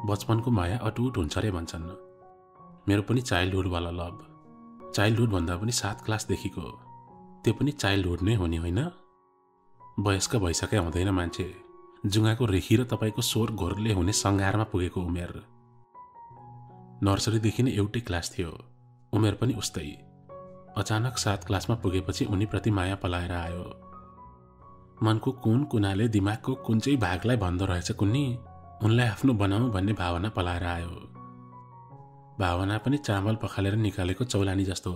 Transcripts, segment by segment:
बचपनको माया अटुट हुन्छ रे भन्छन्। मेरो पनि चाइल्डहुडवाला लभ, चाइल्डहुड भन्दा पनि 7 क्लासदेखिको, त्यो पनि चाइल्डहुड नै हो नि होइन? वयस्क भइसके हुँदैन मान्छे, जुङ्गाको रेखी र तपाईँको स्वर घोरले हुने सङ्घारमा पुगेको उमेर। नर्सरीदेखि नै एउटै क्लास थियो, उमेर पनि उस्तै। अचानक 7 क्लासमा पुगेपछि उनीप्रति माया पलाएर आयो। मनको कुन कुनाले दिमागको कुन चाहिँ भागलाई भन्दो रहेछ कुन्नी, उनलाई आफ्नो बनाऊ भन्ने भावना पलाएर आयो। भावना पनि चामल पखालेर निकालेको चौलानी जस्तो,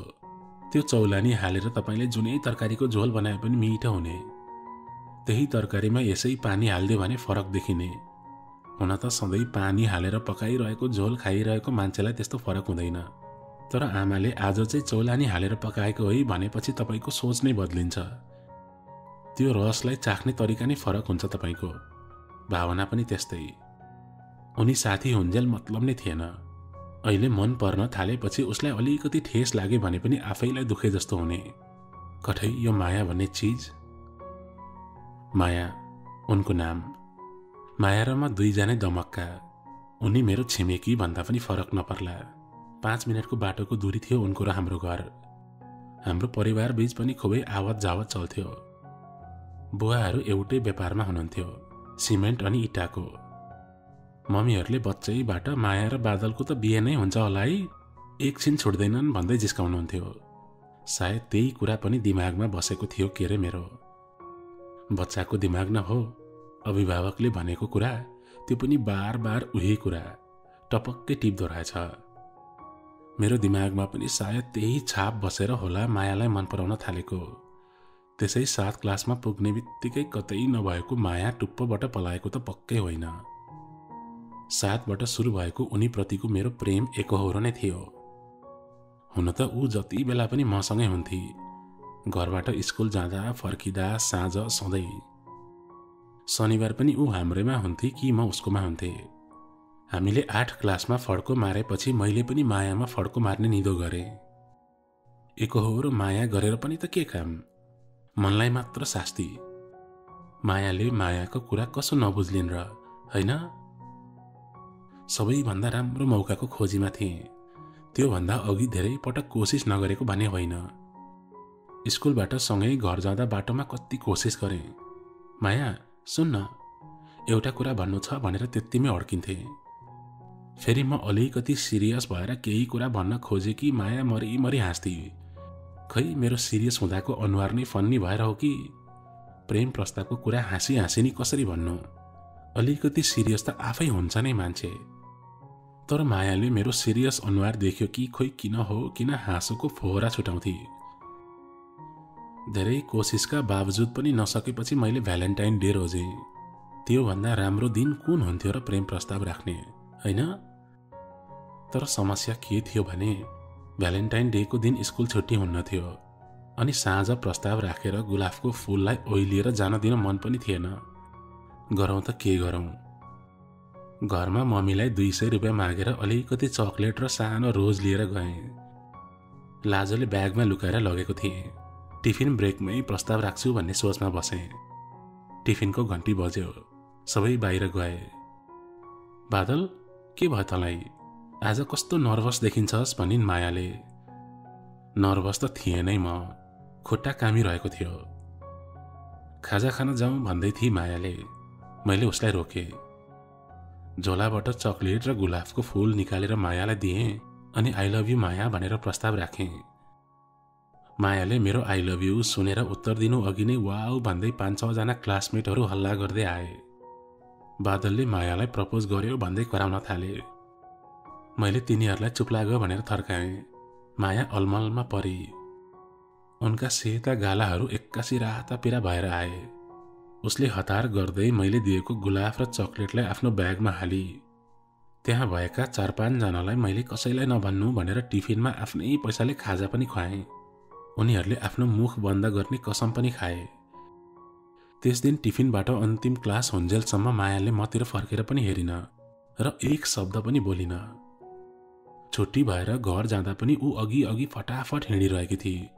त्यो चौलानी हालेर तपाईँले जुनै तरकारीको झोल बनाए पनि मिठो हुने, त्यही तरकारीमा यसै पानी हालिदियो भने फरक देखिने। हुन त सधैँ पानी हालेर पकाइरहेको झोल खाइरहेको मान्छेलाई त्यस्तो फरक हुँदैन, तर आमाले आज चाहिँ चौलानी हालेर पकाएको है भनेपछि तपाईँको सोच नै बदलिन्छ। त्यो रसलाई चाख्ने तरिका नै फरक हुन्छ तपाईँको। भावना पनि त्यस्तै। उनी साथी हुन्जेल मतलब नै थिएन, अहिले मन पर्न थालेपछि उसलाई अलिकति ठेस लागे भने पनि आफैलाई दुखे जस्तो हुने। कठै यो माया भन्ने चिज। माया उनको नाम। माया र म दुईजनै दमक्का। उनी मेरो छिमेकी भन्दा पनि फरक नपर्ला। 5 मिनटको बाटोको दूरी थियो उनको र हाम्रो घर। हाम्रो परिवार बीच पनि खुबै आवत जावत चल्थ्यो। बुवाहरू एउटै व्यापारमा हुनुहुन्थ्यो, सिमेन्ट अनि इटाको। मम्मीहरूले बच्चैबाट माया र बादलको त बिहे नै हुन्छ होला है, एकछिन छुट्दैनन् भन्दै जिस्काउनुहुन्थ्यो। सायद त्यही कुरा पनि दिमागमा बसेको थियो के रे मेरो। बच्चाको दिमाग न हो, अभिभावकले भनेको कुरा, त्यो पनि बार बार उही कुरा टपक्कै टिप्दो रहेछ। मेरो दिमागमा पनि सायद त्यही छाप बसेर होला मायालाई मन पराउन थालेको। त्यसै 7 क्लासमा पुग्ने बित्तिकै कतै नभएको माया टुप्पोबाट पलाएको त पक्कै होइन। 7बाट सुरु भएको उनीप्रतिको मेरो प्रेम एकहोरो नै थियो। हुन त ऊ जति बेला पनि मसँगै हुन्थे, घरबाट स्कुल जाँदा फर्किँदा साँझ सधैँ। शनिबार पनि ऊ हाम्रैमा हुन्थे कि म उसकोमा हुन्थे। हामीले 8 क्लासमा फड्को मारेपछि मैले पनि मायामा फड्को मार्ने निदो गरेँ। एकहोरो माया गरेर पनि त के काम, मनलाई मात्र शास्ति। मायाले मायाको कुरा कसो नबुझ्लिन् र, होइन? सबैभन्दा राम्रो मौकाको खोजीमा थिएँ। त्योभन्दा अघि धेरै पटक कोसिस नगरेको भने होइन। स्कुलबाट सँगै घर जाँदा बाटोमा कति कोसिस गरेँ, माया सुन्न, एउटा कुरा भन्नु छ भनेर त्यत्तिमै अड्किन्थे। फेरि म अलिकति सिरियस भएर केही कुरा भन्न खोजे कि माया मरिमरि हाँस्थे। खै मेरो सिरियस हुँदाको अनुहार नै फन्नी भएर हो कि प्रेम प्रस्तावको कुरा हाँसी हाँसी नि कसरी भन्नु, अलिकति सिरियस त आफै हुन्छ नै मान्छे। तर मायाले मेरो सिरियस अनुहार देख्यो कि खोइ किन हो किन हाँसोको फोहरा छुटाउँथे। धेरै कोसिसका बावजुद पनि नसकेपछि मैले भ्यालेन्टाइन डे रोजेँ। त्योभन्दा राम्रो दिन कुन हुन्थ्यो र प्रेम प्रस्ताव राख्ने, होइन? तर समस्या के थियो भने भ्यालेन्टाइन डेको दिन स्कुल छुट्टी हुन्न थियो, अनि साँझ प्रस्ताव राखेर गुलाफको फुललाई ओइलिएर जान दिन मन पनि थिएन। गरौँ त के गरौँ? घरमा मम्मीलाई 200 रुपियाँ मागेर अलिकति चक्लेट र सानो रोज लिएर गएँ। लाजोले ब्यागमा लुकाएर लगेको थिएँ। टिफिन ब्रेकमै प्रस्ताव राख्छु भन्ने सोचमा बसेँ। टिफिनको घन्टी बज्यो, सबै बाहिर गए। बादल, के भयो तँलाई? आज कस्तो नर्भस देखिन्छस् भनिन् मायाले। नर्भस त थिएँ नै म, खुट्टा कामिरहेको थियो। खाजा खान जाउँ भन्दै थिए मायाले। मैले उसलाई रोकेँ। झोलाबाट चक्लेट र गुलाफको फूल निकालेर मायालाई दिएँ अनि आई लभ यू माया भनेर प्रस्ताव राखेँ। मायाले मेरो आई लभ यू सुनेर उत्तर दिनु अघि नै वाउ भन्दै 5-6 जना क्लासमेटहरू हल्ला गर्दै आए। बादलले मायालाई प्रपोज गर्यो भन्दै कराउन थाले। मैले तिनीहरूलाई चुप लाग भनेर थर्काएँ। माया अलमलमा परी। उनका सेता गालाहरू एक्कासी राता पिरा भएर आए। उसले हतार गर्दै मैले दिएको गुलाफ र चक्लेटलाई आफ्नो ब्यागमा हाली। त्यहाँ भएका 4-5 जनालाई मैले कसैलाई नभन्नु भनेर टिफिनमा आफ्नै पैसाले खाजा पनि खुवाएँ। उनीहरूले आफ्नो मुख बन्द गर्ने कसम पनि खाए। त्यस दिन टिफिनबाट अन्तिम क्लास हुन्जेलसम्म मायाले मतिर फर्केर पनि हेरिन र एक शब्द पनि बोलिन। छुट्टी भएर घर जाँदा पनि ऊ अघि अघि फटाफट हिँडिरहेकी थिए।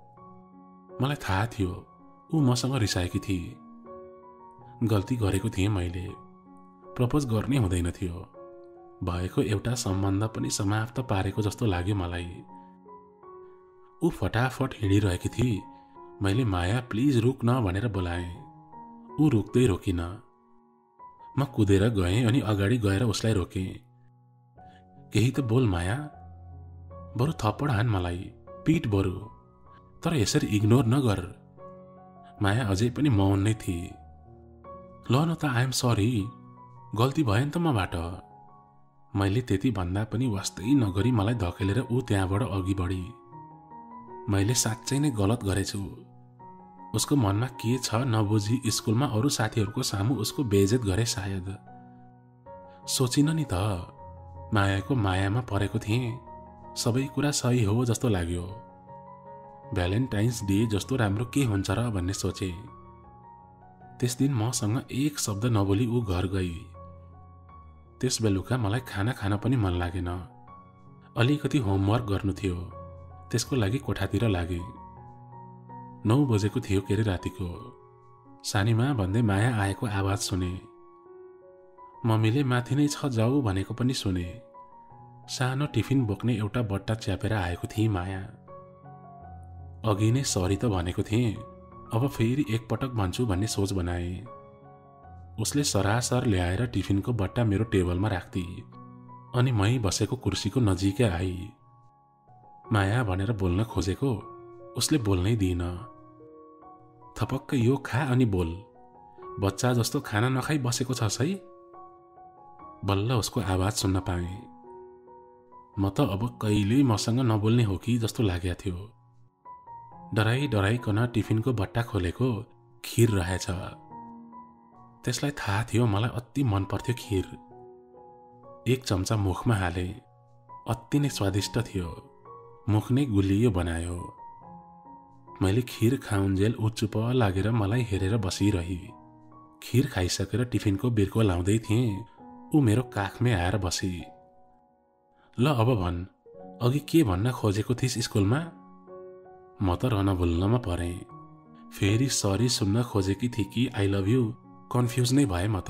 मलाई थाहा थियो ऊ मसँग रिसाएकी थिए। गल्ती गरेको थिएँ मैले, प्रपोज गर्नै हुँदैन थियो। भएको एउटा सम्बन्ध पनि समाप्त पारेको जस्तो लाग्यो मलाई। ऊ फटाफट हिँडिरहेकी थिए। मैले माया प्लिज रुक न भनेर बोलाएँ। ऊ रुक्दै रोकिन। म कुदेर गएँ अनि अगाडि गएर उसलाई रोकेँ। केही त बोल माया, बरु थप्पड हान मलाई, पिट बरु, तर यसरी इग्नोर नगर। माया अझै पनि मौन नै थिए। ल न त, आइएम सरी, गल्ती भयो नि त मबाट। मैले त्यति भन्दा पनि वास्तै नगरी मलाई धकेलेर ऊ त्यहाँबाट अघि बढी। मैले साँच्चै नै गलत गरेछु। उसको मनमा के छ नबुझी स्कुलमा अरू साथीहरूको सामु उसको बेइज्जत गरे सायद। सोचिन नि त, मायाको मायामा परेको थिएँ। सबै कुरा सही हो जस्तो लाग्यो। भ्यालेन्टाइन्स डे जस्तो राम्रो के हुन्छ र भन्ने सोचे। त्यस दिन मसँग एक शब्द नबोली ऊ घर गई। त्यस बेलुका मलाई खाना खान पनि मन लागेन। अलिकति होमवर्क गर्नु थियो, त्यसको लागि कोठातिर लागे। 9 बजेको थियो के अरे रातिको। सानीमा भन्दै माया आएको आवाज सुने। मम्मीले माथि नै छ जाऊ भनेको पनि सुने। सानो टिफिन बोक्ने एउटा बट्टा च्यापेर आएको थिए माया। अघि नै सरी त भनेको थिएँ, अब फेरि एकपटक भन्छु भन्ने सोच बनाए। उसले सरासर ल्याएर टिफिनको बट्टा मेरो टेबलमा राख्दी अनि मै बसेको कुर्सीको नजिकै आई। माया भनेर बोल्न खोजेको, उसले बोल्नै दिइन। थपक्क यो खा अनि बोल, बच्चा जस्तो खाना नखाई बसेको छस् है। बल्ल उसको आवाज सुन्न पाएँ। म त अब कहिल्यै मसँग नबोल्ने हो कि जस्तो लागेको थियो। डराई डराइकन टिफिनको बट्टा खोलेको, खिर रहेछ। त्यसलाई थाहा थियो मलाई अति मन पर्थ्यो खिर। एक चम्चा मुखमा हाले, अति नै स्वादिष्ट थियो। मुख नै गुलियो बनायो। मैले खिर खाउन्जेल ऊ चुप लागेर मलाई हेरेर बसिरही। खिर खाइसकेर टिफिनको बिर्को लाउँदै थिएँ, ऊ मेरो काखमै आएर बसी। ल अब भन्, अघि के भन्न खोजेको थिइस् स्कुलमा? म त रनभुल्लमा परेँ। फेरि सरी सुन्न खोजेकी थिए कि आई लभ यू, कन्फ्युज नै भए म त।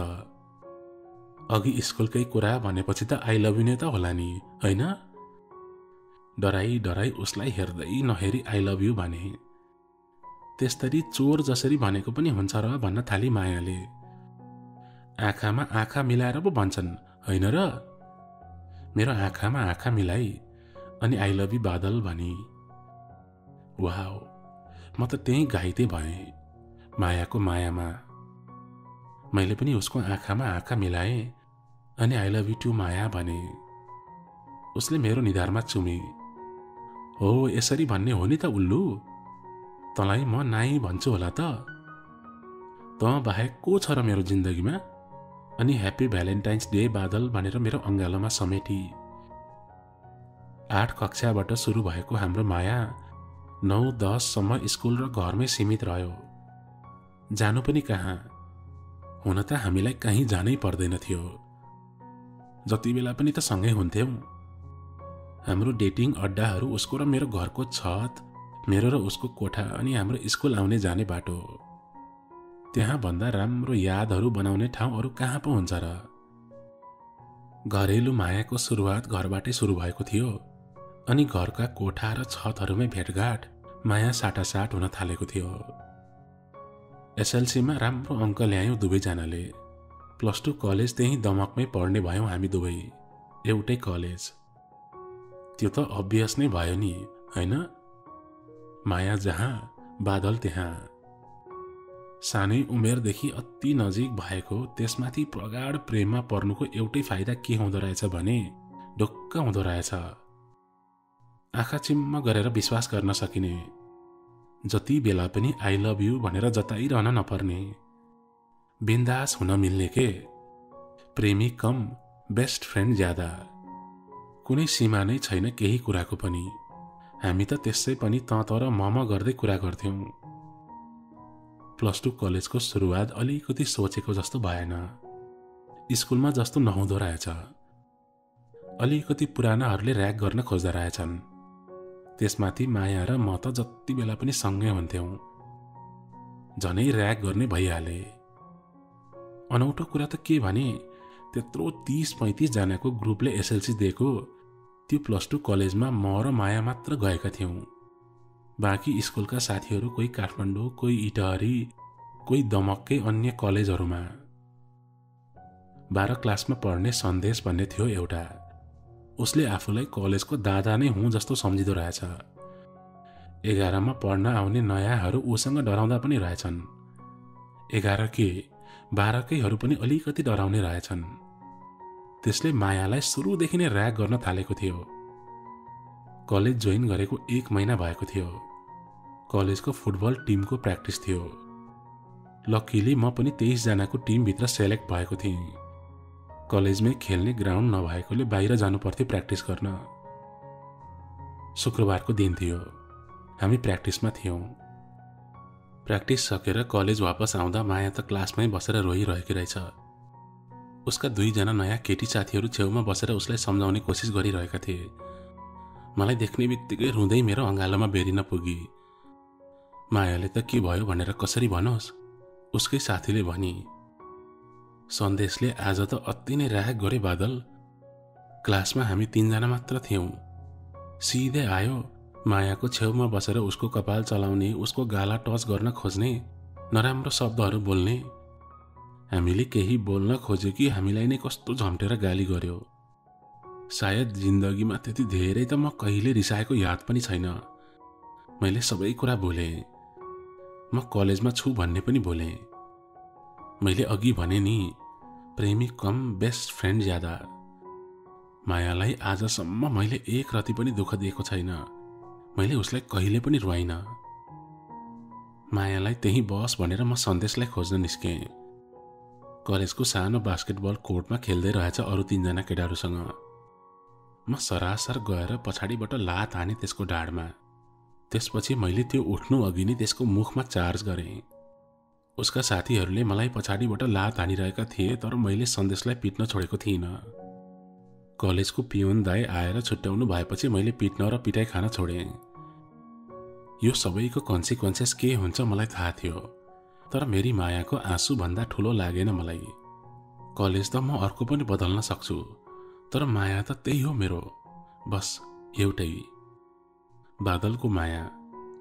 अघि स्कुलकै कुरा भनेपछि त आई लभ यू नै त होला नि, होइन? डराई डराई उसलाई हेर्दै नहेरी आई लभ यू भने। त्यस्तरी चोर जसरी भनेको पनि हुन्छ र भन्न थाली मायाले। आँखामा आँखा मिलाएर पो भन्छन्, होइन र? मेरो आँखामा आँखा मिलाई अनि आई लभ यू बादल भनी। वाउ, म त त्यही घाइते भएँ मायाको मायामा। मैले पनि उसको आँखामा आँखा मिलाएँ अनि आई लभ यू टु माया भने। उसले मेरो निधारमा चुमी। हो यसरी भन्ने हो नि त उल्लु, तँलाई म नाइ भन्छु होला त। तँ बाहेक को छ र मेरो जिन्दगीमा? अनि ह्याप्पी भ्यालेन्टाइन्स डे बादल भनेर मेरो अङ्गालोमा समेटी। 8 कक्षाबाट सुरु भएको हाम्रो माया 9-10 सम्म स्कुल र घरमै सीमित रह्यो। जानु पनि कहाँ? हुन त हामीलाई कहीँ जानै पर्दैन थियो। जति बेला पनि त सँगै हुन्थ्यौँ। हाम्रो डेटिङ अड्डाहरू उसको र मेरो घरको छत, मेरो र उसको कोठा अनि हाम्रो स्कुल आउने जाने बाटो। त्यहाँ भन्दा राम्रो यादहरू बनाउने ठाउँ अरू कहाँ पो हुन्छ र? घरेलु मायाको सुरुवात घरबाटै सुरु भएको थियो अनि घरका कोठा र छतहरूमै भेटघाट, माया साटासाट हुन थालेको थियो। एसएलसीमा राम्रो अङ्क ल्यायौँ दुवैजनाले। +2 कलेज त्यही दमकमै पढ्ने भयौँ हामी दुवै, एउटै कलेज। त्यो त अभियस नै भयो नि, होइन? माया जहाँ बादल त्यहाँ। सानै उमेरदेखि अति नजिक भएको, त्यसमाथि प्रगाढ प्रेममा पर्नुको एउटै फाइदा के हुँदो रहेछ भने ढुक्क हुँदो रहेछ। आँखा चिम्म गरेर विश्वास गर्न सकिने, जति बेला पनि आई लभ यू भनेर जताइरहन नपर्ने, बिन्दास हुन मिल्ने के। प्रेमी कम बेस्ट फ्रेन्ड ज्यादा। कुनै सीमा नै छैन केही कुराको पनि। हामी त त्यसै पनि त तर मम गर्दै कुरा गर्थ्यौँ। +2 कलेजको सुरुवात अलिकति सोचेको जस्तो भएन। स्कुलमा जस्तो नहुँदो रहेछ। अलिकति पुरानाहरूले र्याग गर्न खोज्दा रहेछन्। त्यसमाथि माया र म त जति बेला पनि सँगै हुन्थ्यौँ। झनै र्याग गर्ने भइहाले। अनौठो कुरा त के भने त्यत्रो 30-35 जनाको ग्रुपले एसएलसी दिएको त्यो +2 कलेजमा म र माया मात्र गएका थियौँ। बाँकी स्कुलका साथीहरू कोही काठमाडौँ, कोही इटहरी, कोही दमककै अन्य कलेजहरूमा। 12 क्लासमा पढ्ने सन्देश भन्ने थियो एउटा। उसले आफूलाई कलेजको दादा नै हुँ जस्तो सम्झिँदो रहेछ। 11मा पढ्न आउने नयाँहरू उसँग डराउँदा पनि रहेछन्। 11 के 12कैहरू पनि अलिकति डराउने रहेछन्। त्यसले मायालाई सुरुदेखि नै र्याग गर्न थालेको थियो। कलेज जोइन गरेको 1 महिना भएको थियो। कलेजको फुटबल टिमको प्र्याक्टिस थियो। लकिली म पनि 23 जनाको टिमभित्र सेलेक्ट भएको थिएँ। कलेजमै खेल्ने ग्राउन्ड नभएकोले बाहिर जानु पर्थ्यो प्र्याक्टिस गर्न। शुक्रबारको दिन थियो। हामी प्र्याक्टिसमा थियौँ। प्र्याक्टिस सकेर कलेज वापस आउँदा माया त क्लासमै बसेर रोइरहेकी रहेछ। उसका 2 जना नयाँ केटी साथीहरू छेउमा बसेर उसलाई सम्झाउने कोसिस गरिरहेका थिए। मलाई देख्ने बित्तिकै रुँदै मेरो अँगालोमा बेरिन पुगी। मायाले त के भयो भनेर कसरी भनोस्? उसकै साथीले भनी, सन्देशले आज त अति नै र्याग गरे बादल। क्लासमा हामी 3 जना मात्र थियौँ। सिधै आयो, मायाको छेउमा बसेर उसको कपाल चलाउने, उसको गाला टच गर्न खोज्ने, नराम्रो शब्दहरू बोल्ने। हामीले केही बोल्न खोज्यो कि हामीलाई नै कस्तो झम्टेर गाली गर्यो। सायद जिन्दगीमा त्यति धेरै त म कहिले रिसाएको याद पनि छैन। मैले सबै कुरा भुले। म कलेजमा छु भन्ने पनि भुले। मैले अघि भने नि, प्रेमी कम बेस्ट फ्रेन्ड ज्यादा। मायालाई आजसम्म मैले एक रति पनि दुःख दिएको छैन। मैले उसलाई कहिले पनि रुवाइन। मायालाई त्यही बस भनेर म सन्देशलाई खोज्न निस्केँ। कलेजको सानो बास्केटबल कोर्टमा खेल्दै रहेछ अरू 3 जना केटाहरूसँग। म सरासर गएर पछाडिबाट लात हाने त्यसको ढाडमा। त्यसपछि मैले त्यो उठ्नु अघि नै त्यसको मुखमा चार्ज गरेँ। उसका साथीहरूले मलाई पछाडिबाट लात हानिरहेका थिए, तर मैले सन्देशलाई पिट्न छोडेको थिइनँ। कलेजको पियोन दाइ आएर छुट्याउनु भएपछि मैले पिट्न र पिटाइ खान छोडेँ। यो सबैको कन्सिक्वेन्सेस के हुन्छ मलाई थाहा थियो, तर मेरी मायाको आँसु भन्दा ठुलो लागेन मलाई। कलेज त म अर्को पनि बदल्न सक्छु, तर माया त त्यही हो मेरो, बस एउटै। बादलको माया,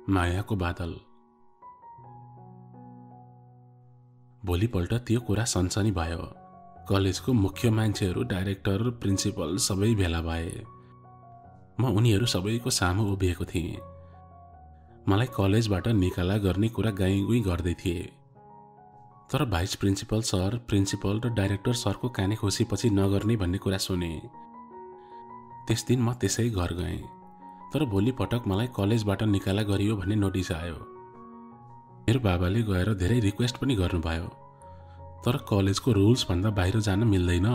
मायाको बादल। भोलिपल्ट त्यो कुरा सनसनी भयो। कलेजको मुख्य मान्छेहरू, डाइरेक्टर, प्रिन्सिपल सबै भेला भए। म उनीहरू सबैको सामु उभिएको थिएँ। मलाई कलेजबाट निकाला गर्ने कुरा गाईगुई गर्दै थिए, तर भाइस प्रिन्सिपल सर, प्रिन्सिपल र डाइरेक्टर सरको काने खुसीपछि नगर्ने भन्ने कुरा सुने। त्यस दिन म त्यसै घर गएँ, तर भोलि पटक मलाई कलेजबाट निकाला गरियो भन्ने नोटिस आयो। मेरो बाबाले गएर धेरै रिक्वेस्ट पनि गर्नुभयो, तर कलेजको रुल्स भन्दा बाहिर जान मिल्दैन,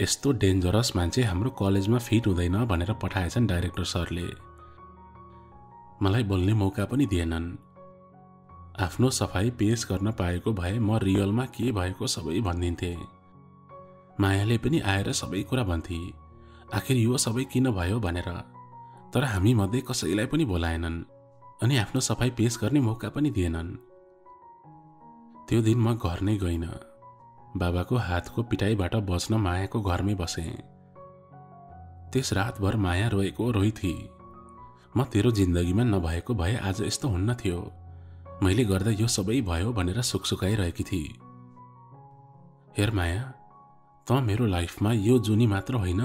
यस्तो डेन्जरस मान्छे हाम्रो कलेजमा फिट हुँदैन भनेर पठाएछन् डाइरेक्टर सरले। मलाई बोल्ने मौका पनि दिएनन्। आफ्नो सफाई पेश गर्न पाएको भए म रियलमा के भएको सबै भनिदिन्थे। मायाले पनि आएर सबै कुरा भन्थे, आखिर यो सबै किन भयो भनेर, तर हामी मध्ये कसैलाई पनि बोलाएनन् अनि आफ्नो सफाई पेश गर्ने मौका पनि दिएनन्। त्यो दिन म घर नै गइन। बाबाको हातको पिटाइबाट बच्न मायाको घरमै बसेँ। त्यस रातभर माया रोएको रोइथी। म तेरो जिन्दगीमा नभएको भए आज यस्तो हुन्न थियो, मैले गर्दा यो सबै भयो भनेर सुकसुकाइरहेकी थिए। हेर माया, त मेरो लाइफमा यो जुनी मात्र होइन,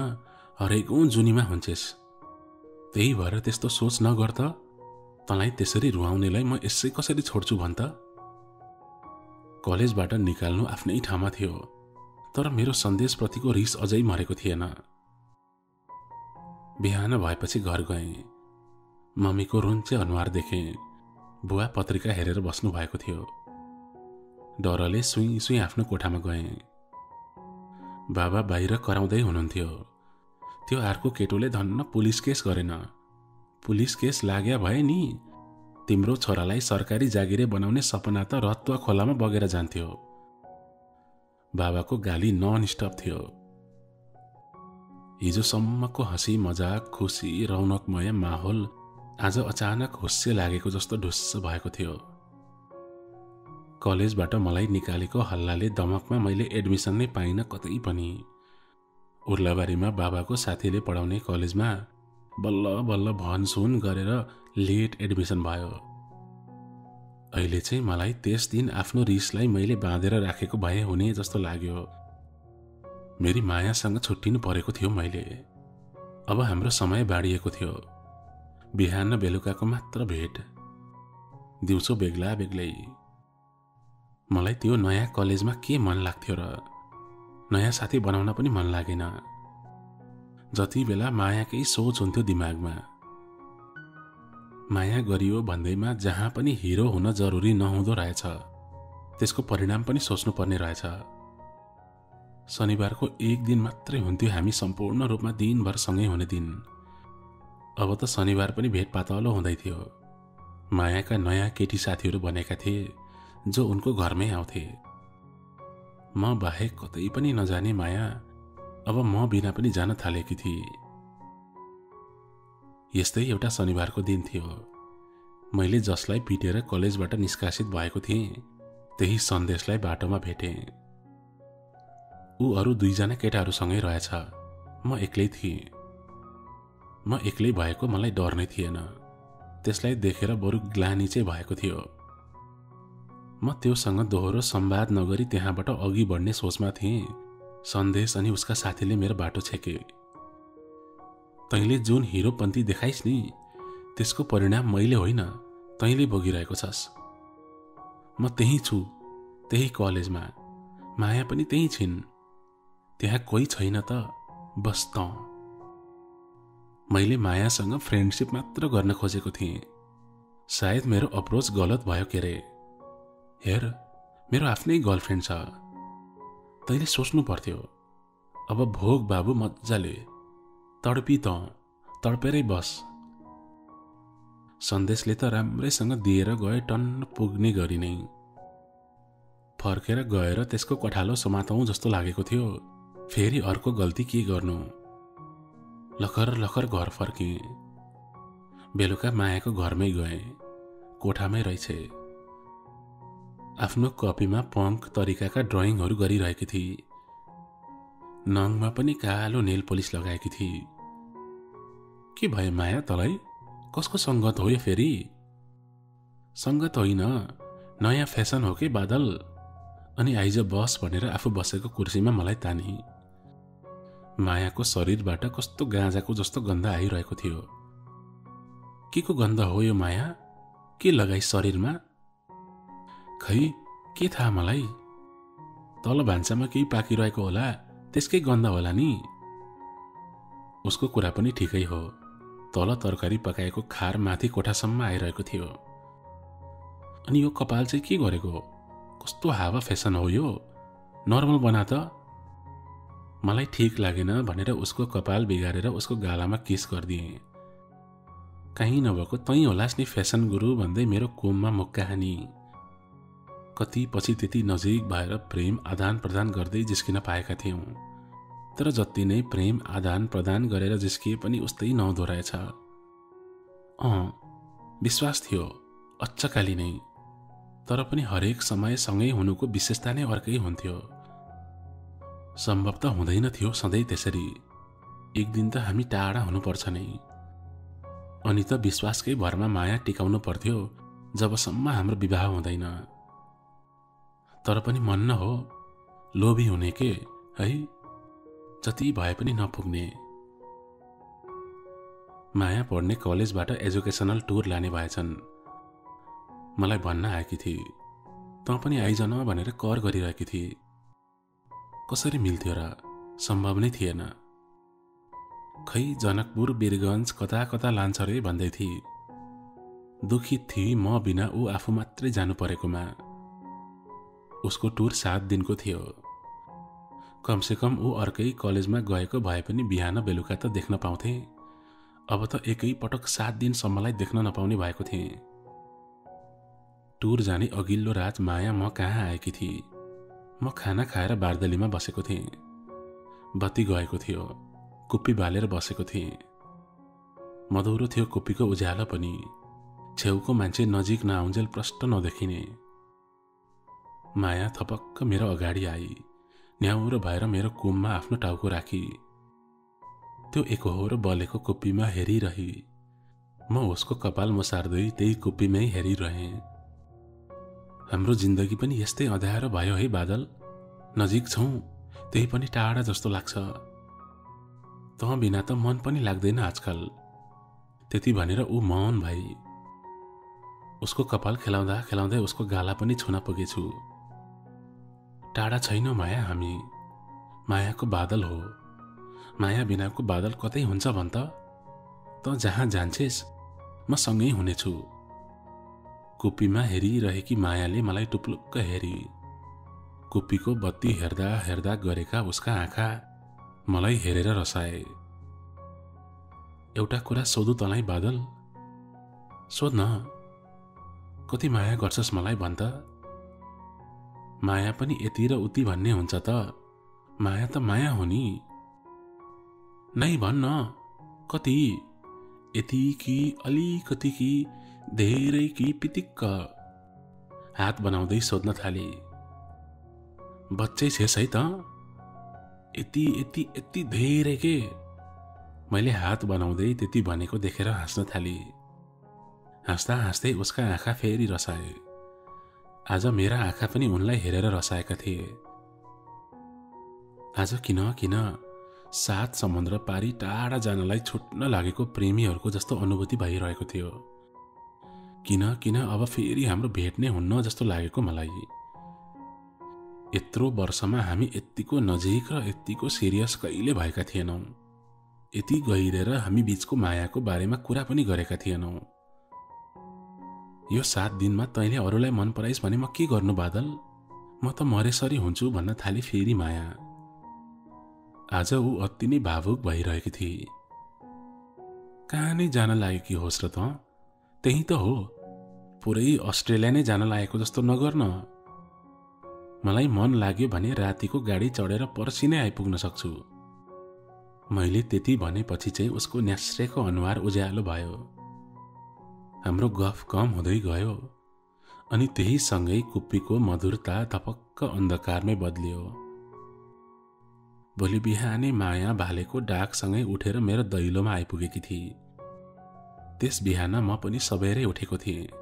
हरेकौं जुनीमा हुन्छेस्। त्यही भएर त्यस्तो सोच नगर त। तँलाई त्यसरी रुवाउनेलाई म यसै कसरी छोड्छु भन् त। कलेजबाट निकाल्नु आफ्नै ठाउँमा थियो, तर मेरो सन्देशप्रतिको रिस अझै मरेको थिएन। बिहान भएपछि घर गएँ। मम्मीको रुन्चे अनुहार देखेँ। बुवा पत्रिका हेरेर बस्नु भएको थियो। डरले सुई सुई आफ्नो कोठामा गएँ। बाबा बाहिर कराउँदै हुनुहुन्थ्यो। त्यो अर्को केटोले धन्न पुलिस केस गरेन। पुलिस केस लाग्या भए नि तिम्रो छोरालाई सरकारी जागिरे बनाउने सपना त रत्वा खोलामा बगेर जान्थ्यो। बाबाको गाली नन स्टप थियो। हिजोसम्मको हँसी मजाक, खुसी, रौनकमय माहौल आज अचानक हुस्से लागेको जस्तो ढुस्स भएको थियो। कलेजबाट मलाई निकालेको हल्लाले दमकमा मैले एडमिसन नै पाइन कतै पनि। उर्लाबारीमा बाबाको साथीले पढाउने कलेजमा बल्ल बल्ल भनसुन गरेर लेट एडमिसन भयो। अहिले चाहिँ मलाई त्यस दिन आफ्नो रिसलाई मैले बाँधेर राखेको भए हुने जस्तो लाग्यो। मेरी मायासँग छुट्टिनु परेको थियो मैले। अब हाम्रो समय बाँडिएको थियो। बिहान बेलुकाको मात्र भेट, दिउँसो बेग्ला बेग्लै। मलाई त्यो नयाँ कलेजमा के मन लाग्थ्यो र नयाँ साथी बनाउन पनि मन लागेन। जति बेला मायाकै सोच हुन्थ्यो दिमागमा। माया गरियो भन्दैमा जहाँ पनि हिरो हुन जरुरी नहुँदो रहेछ, त्यसको परिणाम पनि सोच्नुपर्ने रहेछ। शनिबारको एक दिन मात्रै हुन्थ्यो हामी सम्पूर्ण रूपमा दिनभर सँगै हुने दिन। अब त शनिबार पनि भेट पातलो हुँदै थियो। मायाका नयाँ केटी साथीहरू बनेका थिए जो उनको घरमै आउँथे। म बाहेक कतै पनि नजाने माया अब म बिना पनि जान थालेकी थिए। यस्तै एउटा शनिबारको दिन थियो। मैले जसलाई पिटेर कलेजबाट निष्कासित भएको थिएँ त्यही सन्देशलाई बाटोमा भेटेँ। ऊ अरू 2 जना केटाहरूसँगै रहेछ, म एक्लै थिएँ। म एक्लै भएको मलाई डर नै थिएन। त्यसलाई देखेर बरु ग्लानी चाहिँ भएको थियो। म त्योसँग दोहोरो संवाद नगरी त्यहाँबाट अघि बढ्ने सोचमा थिएँ। सन्देश अनि उसका साथीले मेरो बाटो छेके। तैँले जुन हिरोपन्ती देखाइस् नि, त्यसको परिणाम मैले होइन, तैँले भोगिरहेको छस्। म त्यही छु, त्यही कलेजमा। माया पनि त्यही छिन्। त्यहाँ कोही छैन त, बस त। मैले मायासँग फ्रेन्डसिप मात्र गर्न खोजेको थिएँ। सायद मेरो अप्रोच गलत भयो के रे। हेर, मेरो आफ्नै गर्लफ्रेन्ड छ। तैँले सोच्नु पर्थ्यो। अब भोग बाबु मजाले, तडपी त, तडपेरै बस। सन्देशले त राम्रैसँग दिएर गए टन्न पुग्ने गरी नै। फर्केर गएर त्यसको कठालो समातौँ जस्तो लागेको थियो। फेरि अर्को गल्ती के गर्नु। लखर लखर घर फर्केँ। बेलुका मायाको घरमै गएँ। कोठामै रहेछे। आफ्नो कपीमा पङ्क तरिकाका ड्रइङहरू गरिरहेकी थिए। नङमा पनि कालो नेल पोलिस लगाएकी थिए। के भयो माया तलाई? कसको सङ्गत हो यो फेरि? सङ्गत होइन, नयाँ फेसन हो के बादल? अनि आइज बस भनेर आफू बसेको कुर्सीमा मलाई तानी। मायाको शरीरबाट कस्तो गाँजाको जस्तो गन्ध आइरहेको थियो। के को गन्ध हो यो माया? के लगाई शरीरमा? खै के थाहा मलाई। तल भान्सामा केही पाकिरहेको होला, त्यसकै गन्ध होला नि। उसको कुरा पनि ठिकै हो। तल तरकारी पकाएको खार माथि कोठासम्म आइरहेको थियो। अनि यो कपाल चाहिँ के गरेको? कस्तो हावा फेसन हो यो? नर्मल बना त। मलाई ठिक लागेन भनेर उसको कपाल बिगारेर उसको गालामा किस गरिदिएँ। कहीँ नभएको तैँ होलास् नि फेसन गुरु भन्दै मेरो कोममा मुक्का हानी। कति पछि त्यति नजिक भएर प्रेम आदान प्रदान गर्दै जिस्किन पाएका थियौँ। तर जति नै प्रेम आदान प्रदान गरेर जिस्किए पनि उस्तै नहुँदो रहेछ। विश्वास थियो अच्चकाली नै। तर पनि हरेक समय सँगै हुनुको विशेषता नै अर्कै हुन्थ्यो। सम्भव त हुँदैन थियो सधैँ त्यसरी। एक दिन त हामी टाढा हुनुपर्छ नै। अनि त विश्वासकै भरमा माया टिकाउनु पर्थ्यो जबसम्म हाम्रो विवाह हुँदैन। तर पनि मन न हो, लोभी हुने के है, जति भए पनि नपुग्ने। माया पढ्ने कलेजबाट एजुकेसनल टुर लाने भएछन्। मलाई भन्न आएकी थिए। तँ पनि आइजन भनेर कर गरिरहेकी थिए। कसरी मिल्थ्यो र? सम्भव नै थिएन। खै जनकपुर वीरगञ्ज कता कता लान्छ रे भन्दै थिए। दुखित थिए म बिना ऊ आफू मात्रै जानु परेकोमा। उसको टुर 7 दिनको थियो। कमसेकम ऊ अर्कै कलेजमा गएको भए पनि बिहान बेलुका त देख्न पाउँथे। अब त एकै पटक 7 दिनसम्मलाई देख्न नपाउने भएको थिएँ। टुर जाने अघिल्लो रात माया म कहाँ आएकी थिए। म खाना खाएर बारदलीमा बसेको थिएँ। बत्ती गएको थियो। कुप्पी बालेर बसेको थिएँ। मधुरो थियो कुप्पीको उज्यालो पनि। छेउको मान्छे नजिक नआउन्जेल प्रष्ट नदेखिने। माया थपक्क मेरो अगाडि आई। न्याउरो भएर मेरो कुममा आफ्नो टाउको राखी त्यो एकहोरो बलेको कुप्पीमा हेरिरही म उसको कपाल मुसार्दै त्यही कुप्पीमै हेरिरहेँ। हाम्रो जिन्दगी पनि यस्तै अँध्यारो भयो है बादल। नजिक छौँ त्यही पनि टाढा जस्तो लाग्छ। तँ बिना त मन पनि लाग्दैन आजकल। त्यति भनेर ऊ मौन भई। उसको कपाल खेलाउँदा खेलाउँदै उसको गाला पनि छुन पुगेछु। टाढा छैनौँ माया हामी, मायाको बादल हो। माया बिनाको बादल कतै हुन्छ भन् त? तँ जहाँ जान्छेस् म सँगै हुनेछु। कुप्पीमा हेरिरहेकी मायाले मलाई टुप्लुक्क हेरी। कुप्पीको बत्ती हेर्दा हेर्दा गरेका उसका आँखा मलाई हेरेर रसाए। एउटा कुरा सोधु तँलाई बादल? सोध न, कति माया गर्छस् मलाई भन् त? माया पनि यति र उति भन्ने हुन्छ त? माया त माया हो नि। नै भन्न, कति? यति कि अलिकति कि धेरै कि पितिक्क? हात बनाउँदै सोध्न थाले। बच्चै छेस् है त? यति यति यति धेरै के? मैले हात बनाउँदै त्यति भनेको देखेर हाँस्न थाले। हाँस्दा हाँस्दै उसका आँखा फेरि रसाए। आज मेरा आँखा पनि उनलाई हेरेर रसाएका थिए। आज किन किन सात समुद्र पारी टाढा जानलाई छुट्न लागेको प्रेमीहरूको जस्तो अनुभूति भइरहेको थियो। किन किन अब फेरि हाम्रो भेट नै हुन्न जस्तो लागेको मलाई। यत्रो वर्षमा हामी यत्तिको नजिक र यत्तिको सिरियस कहिले भएका थिएनौं। यति गहिरेर हामी बीचको मायाको बारेमा कुरा पनि गरेका थिएनौं। यो 7 दिनमा तैँले अरूलाई मन पराइस् भने म के गर्नु बादल? म त मरेसरी हुन्छु भन्न थाली फेरि माया। आज ऊ अति नै भावुक भइरहेकी थिए। कहाँ नै जान लागेकी होस् र त? त्यही त हो, पुरै अस्ट्रेलिया नै जान लागेको जस्तो नगर्न। मलाई मन लाग्यो भने रातिको गाडी चढेर पर्सि नै आइपुग्न सक्छु। मैले त्यति भनेपछि चाहिँ उसको न्यास्रेको अनुहार उज्यालो भयो। हाम्रो गफ कम हुँदै गयो अनि त्यही सँगै कुप्पीको मधुरता धपक्क अन्धकारमै बदलियो। भोलि बिहानै माया भालेको डाकसँगै उठेर मेरो दैलोमा आइपुगेकी थिए। त्यस बिहान म पनि सबेरै उठेको थिएँ।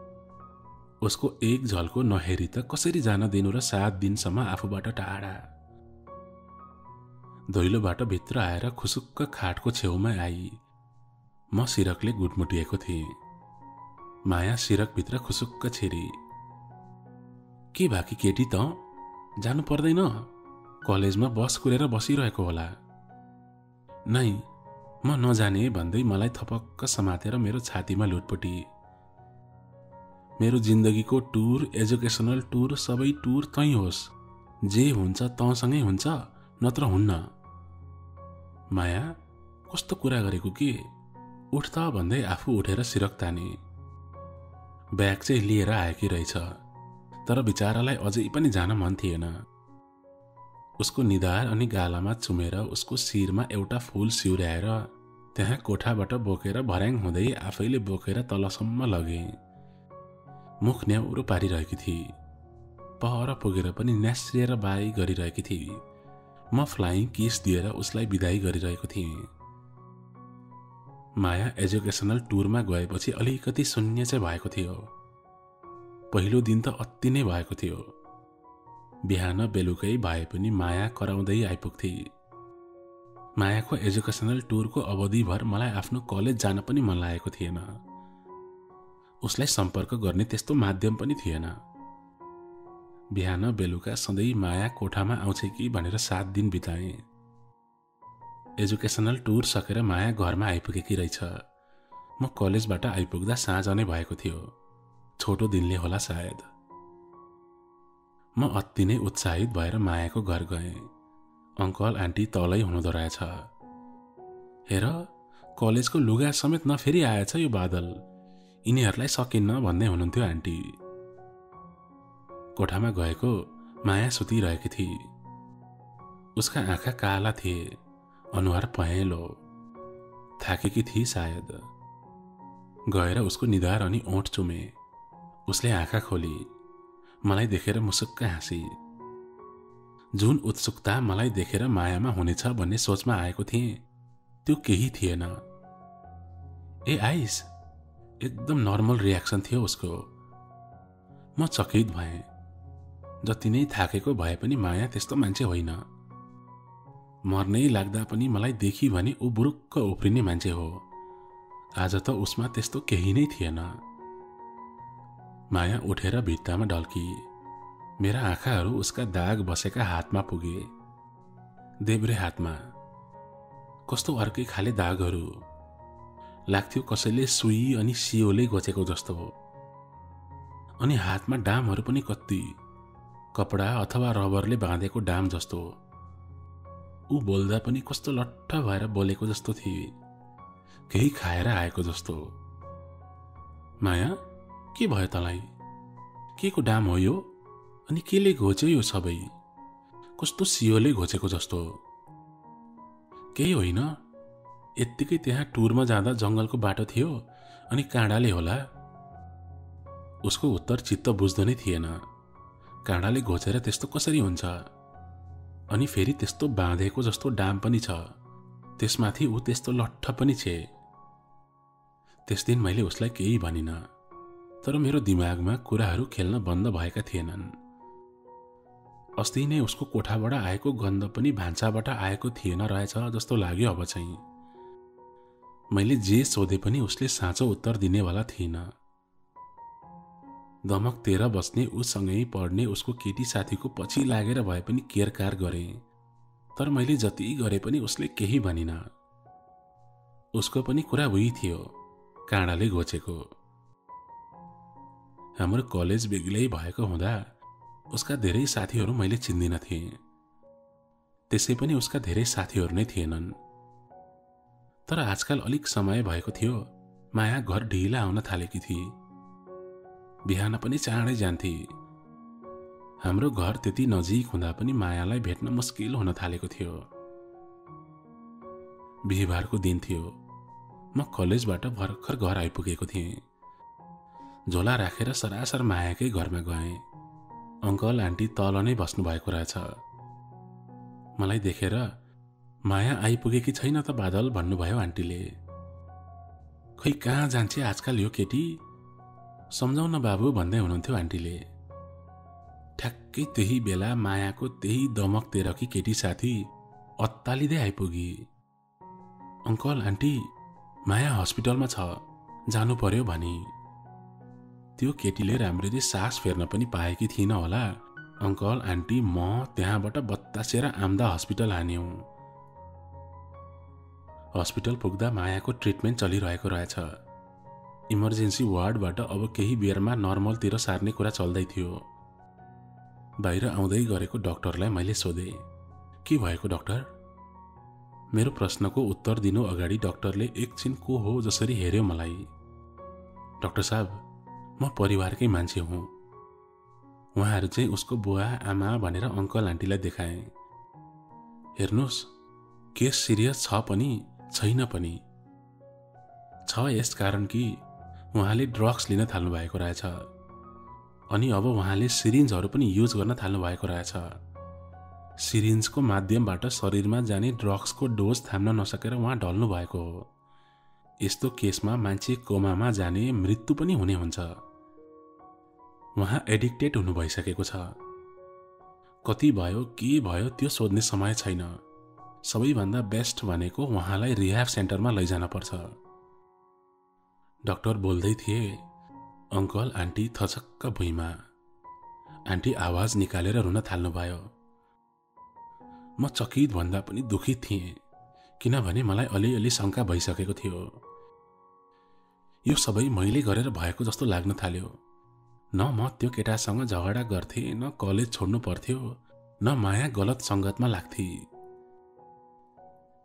उसको एक झल्को नहेरी त कसरी जान दिनु र 7 दिनसम्म आफूबाट टाढा। दैलोबाट भित्र आएर खुसुक्क खाटको छेउमा आई। म सिरकले गुटमुटिएको थिएँ। माया सिरकभित्र खुसुक्क छिरी। के भाकी केटी त? जानु पर्दैन? कलेजमा बस कुरेर बसिरहेको होला। नै, म नजाने भन्दै मलाई थपक्क समातेर मेरो छातीमा लुटपुटी। मेरो जिन्दगीको टुर, एजुकेसनल टुर, सबै टुर तै होस्। जे हुन्छ तँसँगै हुन्छ, नत्र हुन्न। माया, कस्तो कुरा गरेको के? उठ त भन्दै आफू उठेर सिरक ताने। ब्याग चाहिँ लिएर आएकी रहेछ, तर बिचारालाई अझै पनि जान मन थिएन। उसको निधार अनि गालामा चुमेर उसको शिरमा एउटा फूल सिउर्याएर त्यहाँ कोठाबाट बोकेर भर्याङ हुँदै आफैले बोकेर तलसम्म लगे। मुख न्याउरो पारिरहेकी थिए। पर पुगेर पनि न्यास्रिएर बाई गरिरहेकी थिए। म फ्लाइङ किस दिएर उसलाई बिदाई गरिरहेको थिएँ। माया एजुकेसनल टुरमा गएपछि अलिकति शून्य चाहिँ भएको थियो। पहिलो दिन त अति नै भएको थियो। बिहान बेलुकै भए पनि माया कराउँदै आइपुग्थे। मायाको एजुकेसनल टुरको अवधिभर मलाई आफ्नो कलेज जान पनि मन लागेको थिएन। उसलाई सम्पर्क गर्ने त्यस्तो माध्यम पनि थिएन। बिहान बेलुका सधैँ माया कोठामा आउँछ कि भनेर 7 दिन बिताएँ। एजुकेसनल टुर सकेर माया घरमा आइपुगेकी रहेछ। म कलेजबाट आइपुग्दा साँझ नै भएको थियो। छोटो दिनले होला सायद। म अति नै उत्साहित भएर मायाको घर गएँ। अंकल आन्टी तलै हुनुहुँदो रहेछ। हेर, कलेजको लुगा समेत नफेरि आएछ यो बादल। यिनीहरूलाई सकिन्न भन्दै हुनुहुन्थ्यो आन्टी। कोठामा गएको माया सुतिरहेकी थिए। उसका आँखा काला थिए, अनुहार पहेँलो। थाकेकी थिए सायद। गएर उसको निधार अनि ओठ चुमे। उसले आँखा खोली। मलाई देखेर मुसुक्क हाँसी। जुन उत्सुकता मलाई देखेर मायामा हुनेछ भन्ने सोचमा आएको थिएँ, त्यो केही थिएन। ए आइस, एकदम नर्मल रियाक्सन थियो उसको। म चकित भएँ। जति नै थाकेको भए पनि माया त्यस्तो मान्छे होइन। मर्नै लाग्दा पनि मलाई देखी भने ऊ बुरुक्क उफ्रिने मान्छे हो। आज त उसमा त्यस्तो केही नै थिएन। माया उठेर भित्तामा ढल्की। मेरा आँखाहरू उसका दाग बसेका हातमा पुगे। देब्रे हातमा कस्तो अर्कै खाले दागहरू लाग्थ्यो, कसैले सुई अनि सियोले घोचेको जस्तो। अनि हातमा डामहरू पनि कति कपडा अथवा रबरले बाँधेको डाम जस्तो। ऊ बोल्दा पनि कस्तो लट्ठ भएर बोलेको जस्तो थिए, केही खाएर आएको जस्तो। माया, के भयो तँलाई? के को डाम हो यो? अनि केले घोच्यो यो सबै? कस्तो सियोले घोचेको जस्तो। केही होइन, यत्तिकै त्यहाँ टुरमा जाँदा जंगलको बाटो थियो अनि काँडाले होला। उसको उत्तर चित्त बुझ्दो नै थिएन। काँडाले घोचेर त्यस्तो कसरी हुन्छ? अनि फेरि त्यस्तो बाँधेको जस्तो डाम पनि छ, त्यसमाथि ऊ त्यस्तो लट्ठ पनि छे। त्यस दिन मैले उसलाई केही भनिन, तर मेरो दिमागमा कुराहरू खेल्न बन्द भएका थिएनन्। अस्ति नै उसको कोठाबाट आएको गन्ध पनि भान्साबाट आएको थिएन रहेछ जस्तो लाग्यो अब चाहिँ। मैले जे सोधे पनि उसले साँचो उत्तर दिनेवाला थिइन। दमक 13 बस्ने उसँगै पढ्ने उसको केटी साथीको पछि लागेर भए पनि केरकार गरे, तर मैले जति गरे पनि उसले केही भनिन। उसको पनि कुरा उही थियो, काँडाले घोचेको। हाम्रो कलेज बेग्लै भएको हुँदा उसका धेरै साथीहरू मैले चिन्दिन थिएँ। त्यसै पनि उसका धेरै साथीहरू नै थिएनन्। तर आजकल अलिक समय भएको थियो, माया घर ढिला आउन थालेकी थिए। बिहान पनि चाँडै जान्थे। हाम्रो घर त्यति नजिक हुँदा पनि मायालाई भेट्न मुस्किल हुन थालेको थियो। बिहीबारको दिन थियो। म कलेजबाट भर्खर घर आइपुगेको थिएँ। झोला राखेर सरासर मायाकै घरमा गएँ। अंकल आन्टी तल नै बस्नु भएको रहेछ। मलाई देखेर माया आइपुगेकी छैन त बादल भन्नुभयो आन्टीले। खै कहाँ जान्छे आजकल यो केटी, सम्झाउन बाबु भन्दै हुनुहुन्थ्यो आन्टीले। ठ्याक्कै त्यही बेला मायाको त्यही दमक 13 की केटी साथी अत्तालिँदै आइपुगी। अंकल आन्टी, माया हस्पिटलमा छ, जानु पर्यो भनी। त्यो केटीले राम्ररी सास फेर्न पनि पाएकी थिइन होला। अंकल आन्टी म त्यहाँबाट बत्तासेर आम्दा हस्पिटल हान्यौं। हस्पिटल पुग्दा मायाको ट्रिटमेन्ट चलिरहेको रहेछ। इमर्जेन्सी वार्डबाट अब केही बेरमा नर्मलतिर सार्ने कुरा चल्दै थियो। बाहिर आउँदै गरेको डाक्टरलाई मैले सोधे, के भएको डाक्टर? मेरो प्रश्नको उत्तर दिनु अगाडि डाक्टरले एकछिन को हो जसरी हेर्यो मलाई। डाक्टर साहब, म परिवारकै मान्छे हुँ। उहाँहरू चाहिँ उसको बुवा आमा भनेर अंकल आन्टीलाई देखाए। हेर्नुहोस्, केस सिरियस छ पनि छैन पनि। छ यस कारण कि उहाँले ड्रग्स लिन थाल्नु भएको रहेछ। अनि अब उहाँले सिरिन्जहरू पनि युज गर्न थाल्नु भएको रहेछ। सिरिन्जको माध्यमबाट शरीरमा जाने ड्रग्सको डोज थाम्न नसकेर उहाँ ढल्नु भएको हो। यस्तो केसमा मान्छे कोमामा जाने, मृत्यु पनि हुने हुन्छ। उहाँ एडिक्टेड हुनु भइसकेको छ। कति भयो के भयो त्यो सोध्ने समय छैन। सबैभन्दा बेस्ट भनेको उहाँलाई रिह्याब सेन्टरमा लैजान पर्छ। डाक्टर बोल्दै थिए। अंकल आन्टी थचक्क भुइँमा। आन्टी आवाज निकालेर रुन थाल्नुभयो। म चकित भन्दा पनि दुखित थिएँ, किनभने मलाई अलिअलि शंका भइसकेको थियो। यो सबै मैले गरेर भएको जस्तो लाग्न थाल्यो। न म त्यो केटासँग झगडा गर्थे, न कलेज छोड्नु पर्थ्यो, न माया गलत संगतमा लाग्थे।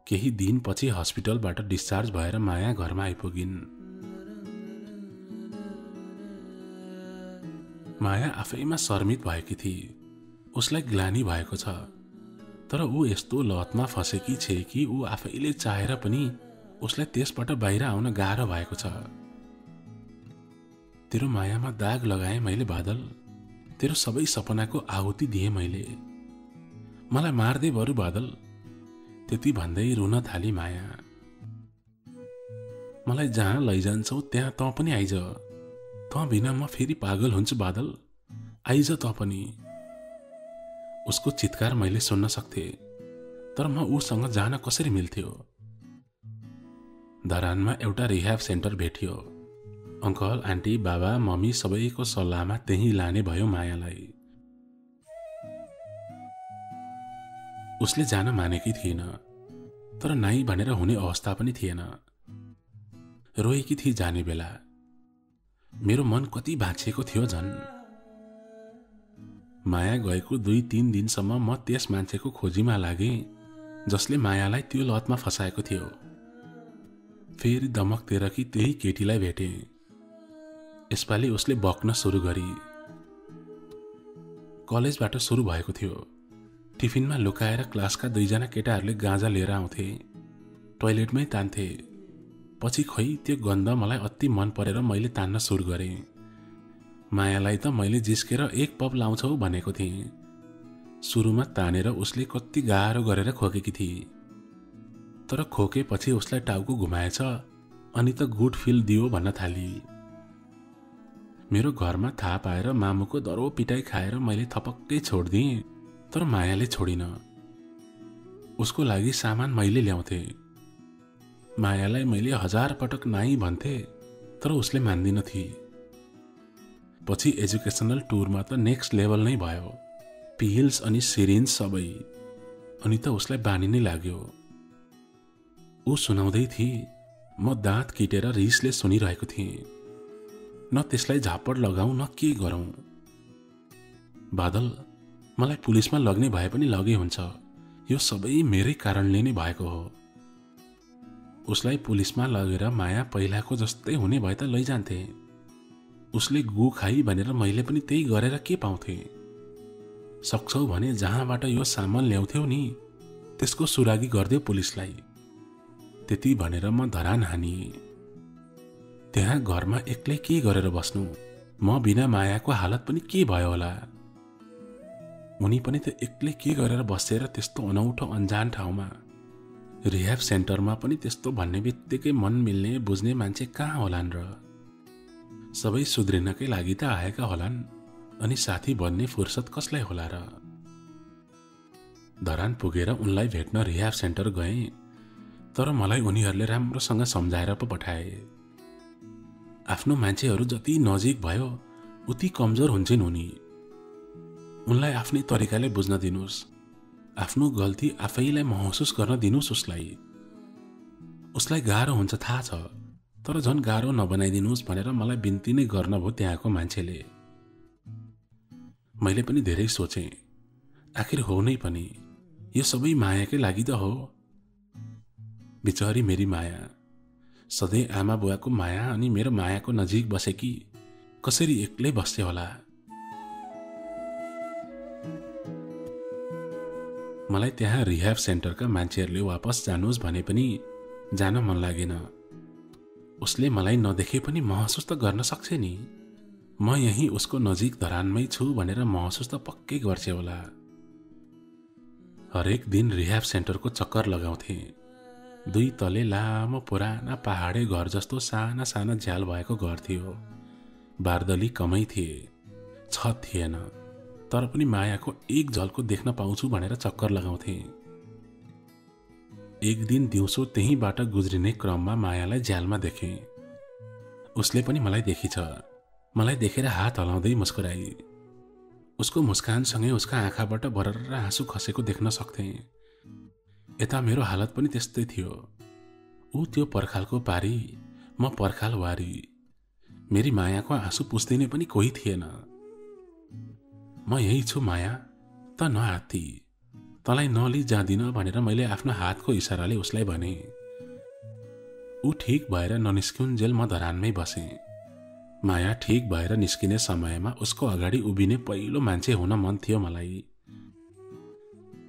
केही दिनपछि हस्पिटलबाट डिस्चार्ज भएर माया घरमा आइपुगिन्। माया आफैमा शर्मित भएकी थिए। उसलाई ग्लानी भएको छ, तर ऊ यस्तो लतमा फसेकी छे कि ऊ आफैले चाहेर पनि उसलाई त्यसबाट बाहिर आउन गाह्रो भएको छ। तेरो मायामा दाग लगाएँ मैले बादल। तेरो सबै सपनाको आहुति दिएँ मैले। मलाई मार्दै बरु बादल। त्यति भन्दै रुन थाली माया। मलाई जहाँ लैजान्छौ त्यहाँ तँ पनि आइज। तँ बिना म फेरि पागल हुन्छु बादल, आइज तँ पनि। उसको चित्कार मैले सुन्न सक्थे, तर म उसँग जान कसरी मिल्थ्यो? धरानमा एउटा रिह्याब सेन्टर भेटियो। अंकल आन्टी बाबा मम्मी सबैको सल्लाहमा त्यही लाने भयो मायालाई। उसले जान मानेकी थिएन, तर नाइ भनेर हुने अवस्था पनि थिएन। रोएकी थिए जाने बेला। मेरो मन कति भाँचिएको थियो झन्। माया गएको 2-3 दिनसम्म म त्यस मान्छेको खोजीमा लागे जसले मायालाई त्यो लतमा फसाएको थियो। फेरि दमकतिर कि त्यही केटीलाई भेटे। यसपालि उसले बक्न सुरु गरी। कलेजबाट सुरु भएको थियो। टिफिनमा लुकाएर क्लासका 2 जना केटाहरूले गाँजा लिएर आउँथे, टोयलेटमै तान्थे। पछि खै त्यो गन्ध मलाई अति मन परेर मैले तान्न सुरु गरेँ। मायालाई त मैले जिस्केर 1 पप लाउँछौ भनेको थिएँ। सुरुमा तानेर उसले कति गाह्रो गरेर खोकेकी थिए, तर खोकेपछि उसलाई टाउको घुमाएछ अनि त गुड फिल दियो भन्न थाली। मेरो घरमा थाहा पाएर मामुको दरो पिटाई खाएर मैले थपक्कै छोडिदिएँ, तर मायाले छोडिन। उसको लागि सामान मैले ल्याउँथे। मायालाई मैले 1000 पटक नाइ भन्थे, तर उसले मान्दिन थिए। पछि एजुकेसनल टुरमा त नेक्स्ट लेभल नै भयो। पिल्स अनि सिरिन्ज सबै। अनि त उसलाई बानी नै लाग्यो। ऊ सुनाउँदै थिए, म दाँत किटेर रिसले सुनिरहेको थिएँ। न त्यसलाई झापड लगाऊ न के गरौँ। बादल, मलाई पुलिसमा लग्ने भए पनि लगे हुन्छ। यो सबै मेरै कारणले नै भएको हो। उसलाई पुलिसमा लगेर माया पहिलाको जस्तै हुने भए त लैजान्थे। उसले गु खाई भनेर मैले पनि त्यही गरेर के पाउँथे? सक्छौ भने जहाँबाट यो सामान ल्याउँथ्यौ नि त्यसको सुरागी गरिदेऊ पुलिसलाई। त्यति भनेर म धरान हानिए। त्यहाँ घरमा एक्लै के गरेर बस्नु? म बिना मायाको हालत पनि के भयो होला? उनी पनि त एक्लै के गरेर बसेर त्यस्तो अनौठो अन्जान ठाउँमा। रिह्याब सेन्टरमा पनि त्यस्तो भन्ने बित्तिकै मन मिल्ने बुझ्ने मान्छे कहाँ होलान् र? सबै सुध्रिनकै लागि त आएका होलान्, अनि साथी बन्ने फुर्सद कसलाई होला र? धरान पुगेर उनलाई भेट्न रिह्याब सेन्टर गएँ, तर मलाई उनीहरूले राम्रोसँग सम्झाएर पो पठाए। आफ्नो मान्छेहरू जति नजिक भयो उति कमजोर हुन्छन् उनी। उनलाई आफ्नै तरिकाले बुझ्न दिनुस्। आफ्नो गल्ती आफैलाई महसुस गर्न दिनुस् उसलाई। उसलाई गाह्रो हुन्छ थाहा छ, तर झन् गाह्रो नबनाइदिनुस् भनेर मलाई बिन्ती नै गर्न भयो त्यहाँको मान्छेले। मैले पनि धेरै सोचेँ, आखिर हो नै पनि यो सबै मायाकै लागि त हो। बिचारी मेरी माया, सधैँ आमा बुवाको माया अनि मेरो मायाको नजिक बसेकी कसरी एक्लै बस्थे होला? मलाई त्यहाँ रिह्याब सेन्टरका मान्छेहरूले वापस जानुहोस् भने पनि जान मन लागेन। उसले मलाई नदेखे पनि महसुस त गर्न सक्छ नि। म यही उसको नजिक धरानमै छु भनेर महसुस त पक्कै गर्छ होला। हरेक दिन रिह्याब सेन्टरको चक्कर लगाउँथे। 2 तले लामो पुराना पहाडे घर जस्तो साना साना झ्याल भएको घर थियो। बारदली कमै थिए, छत थिएन, तर पनि मायाको एक झल्को देख्न पाउँछु भनेर चक्कर लगाउँथे। एक दिन दिउँसो त्यहीबाट गुज्रिने क्रममा मायालाई झ्यालमा देखेँ। उसले पनि मलाई देखिछ। मलाई देखेर हात हलाउँदै मुस्कुराई। उसको मुस्कानसँगै उसका आँखाबाट भरर आँसु खसेको देख्न सक्थेँ। यता मेरो हालत पनि त्यस्तै थियो। ऊ त्यो पर्खालको पारी, म पर्खाल वारी। मेरी मायाको आँसु पुस्दिने पनि कोही थिएन। म यही छु माया, त नआत्ती, तँलाई नलि जाँदिन भनेर मैले आफ्नो हातको इसाराले उसलाई भने। ऊ ठिक भएर ननिस्कुन्जेल म धरानमै बसेँ। माया ठिक भएर निस्किने समयमा उसको अगाडि उभिने पहिलो मान्छे हुन मन थियो मलाई।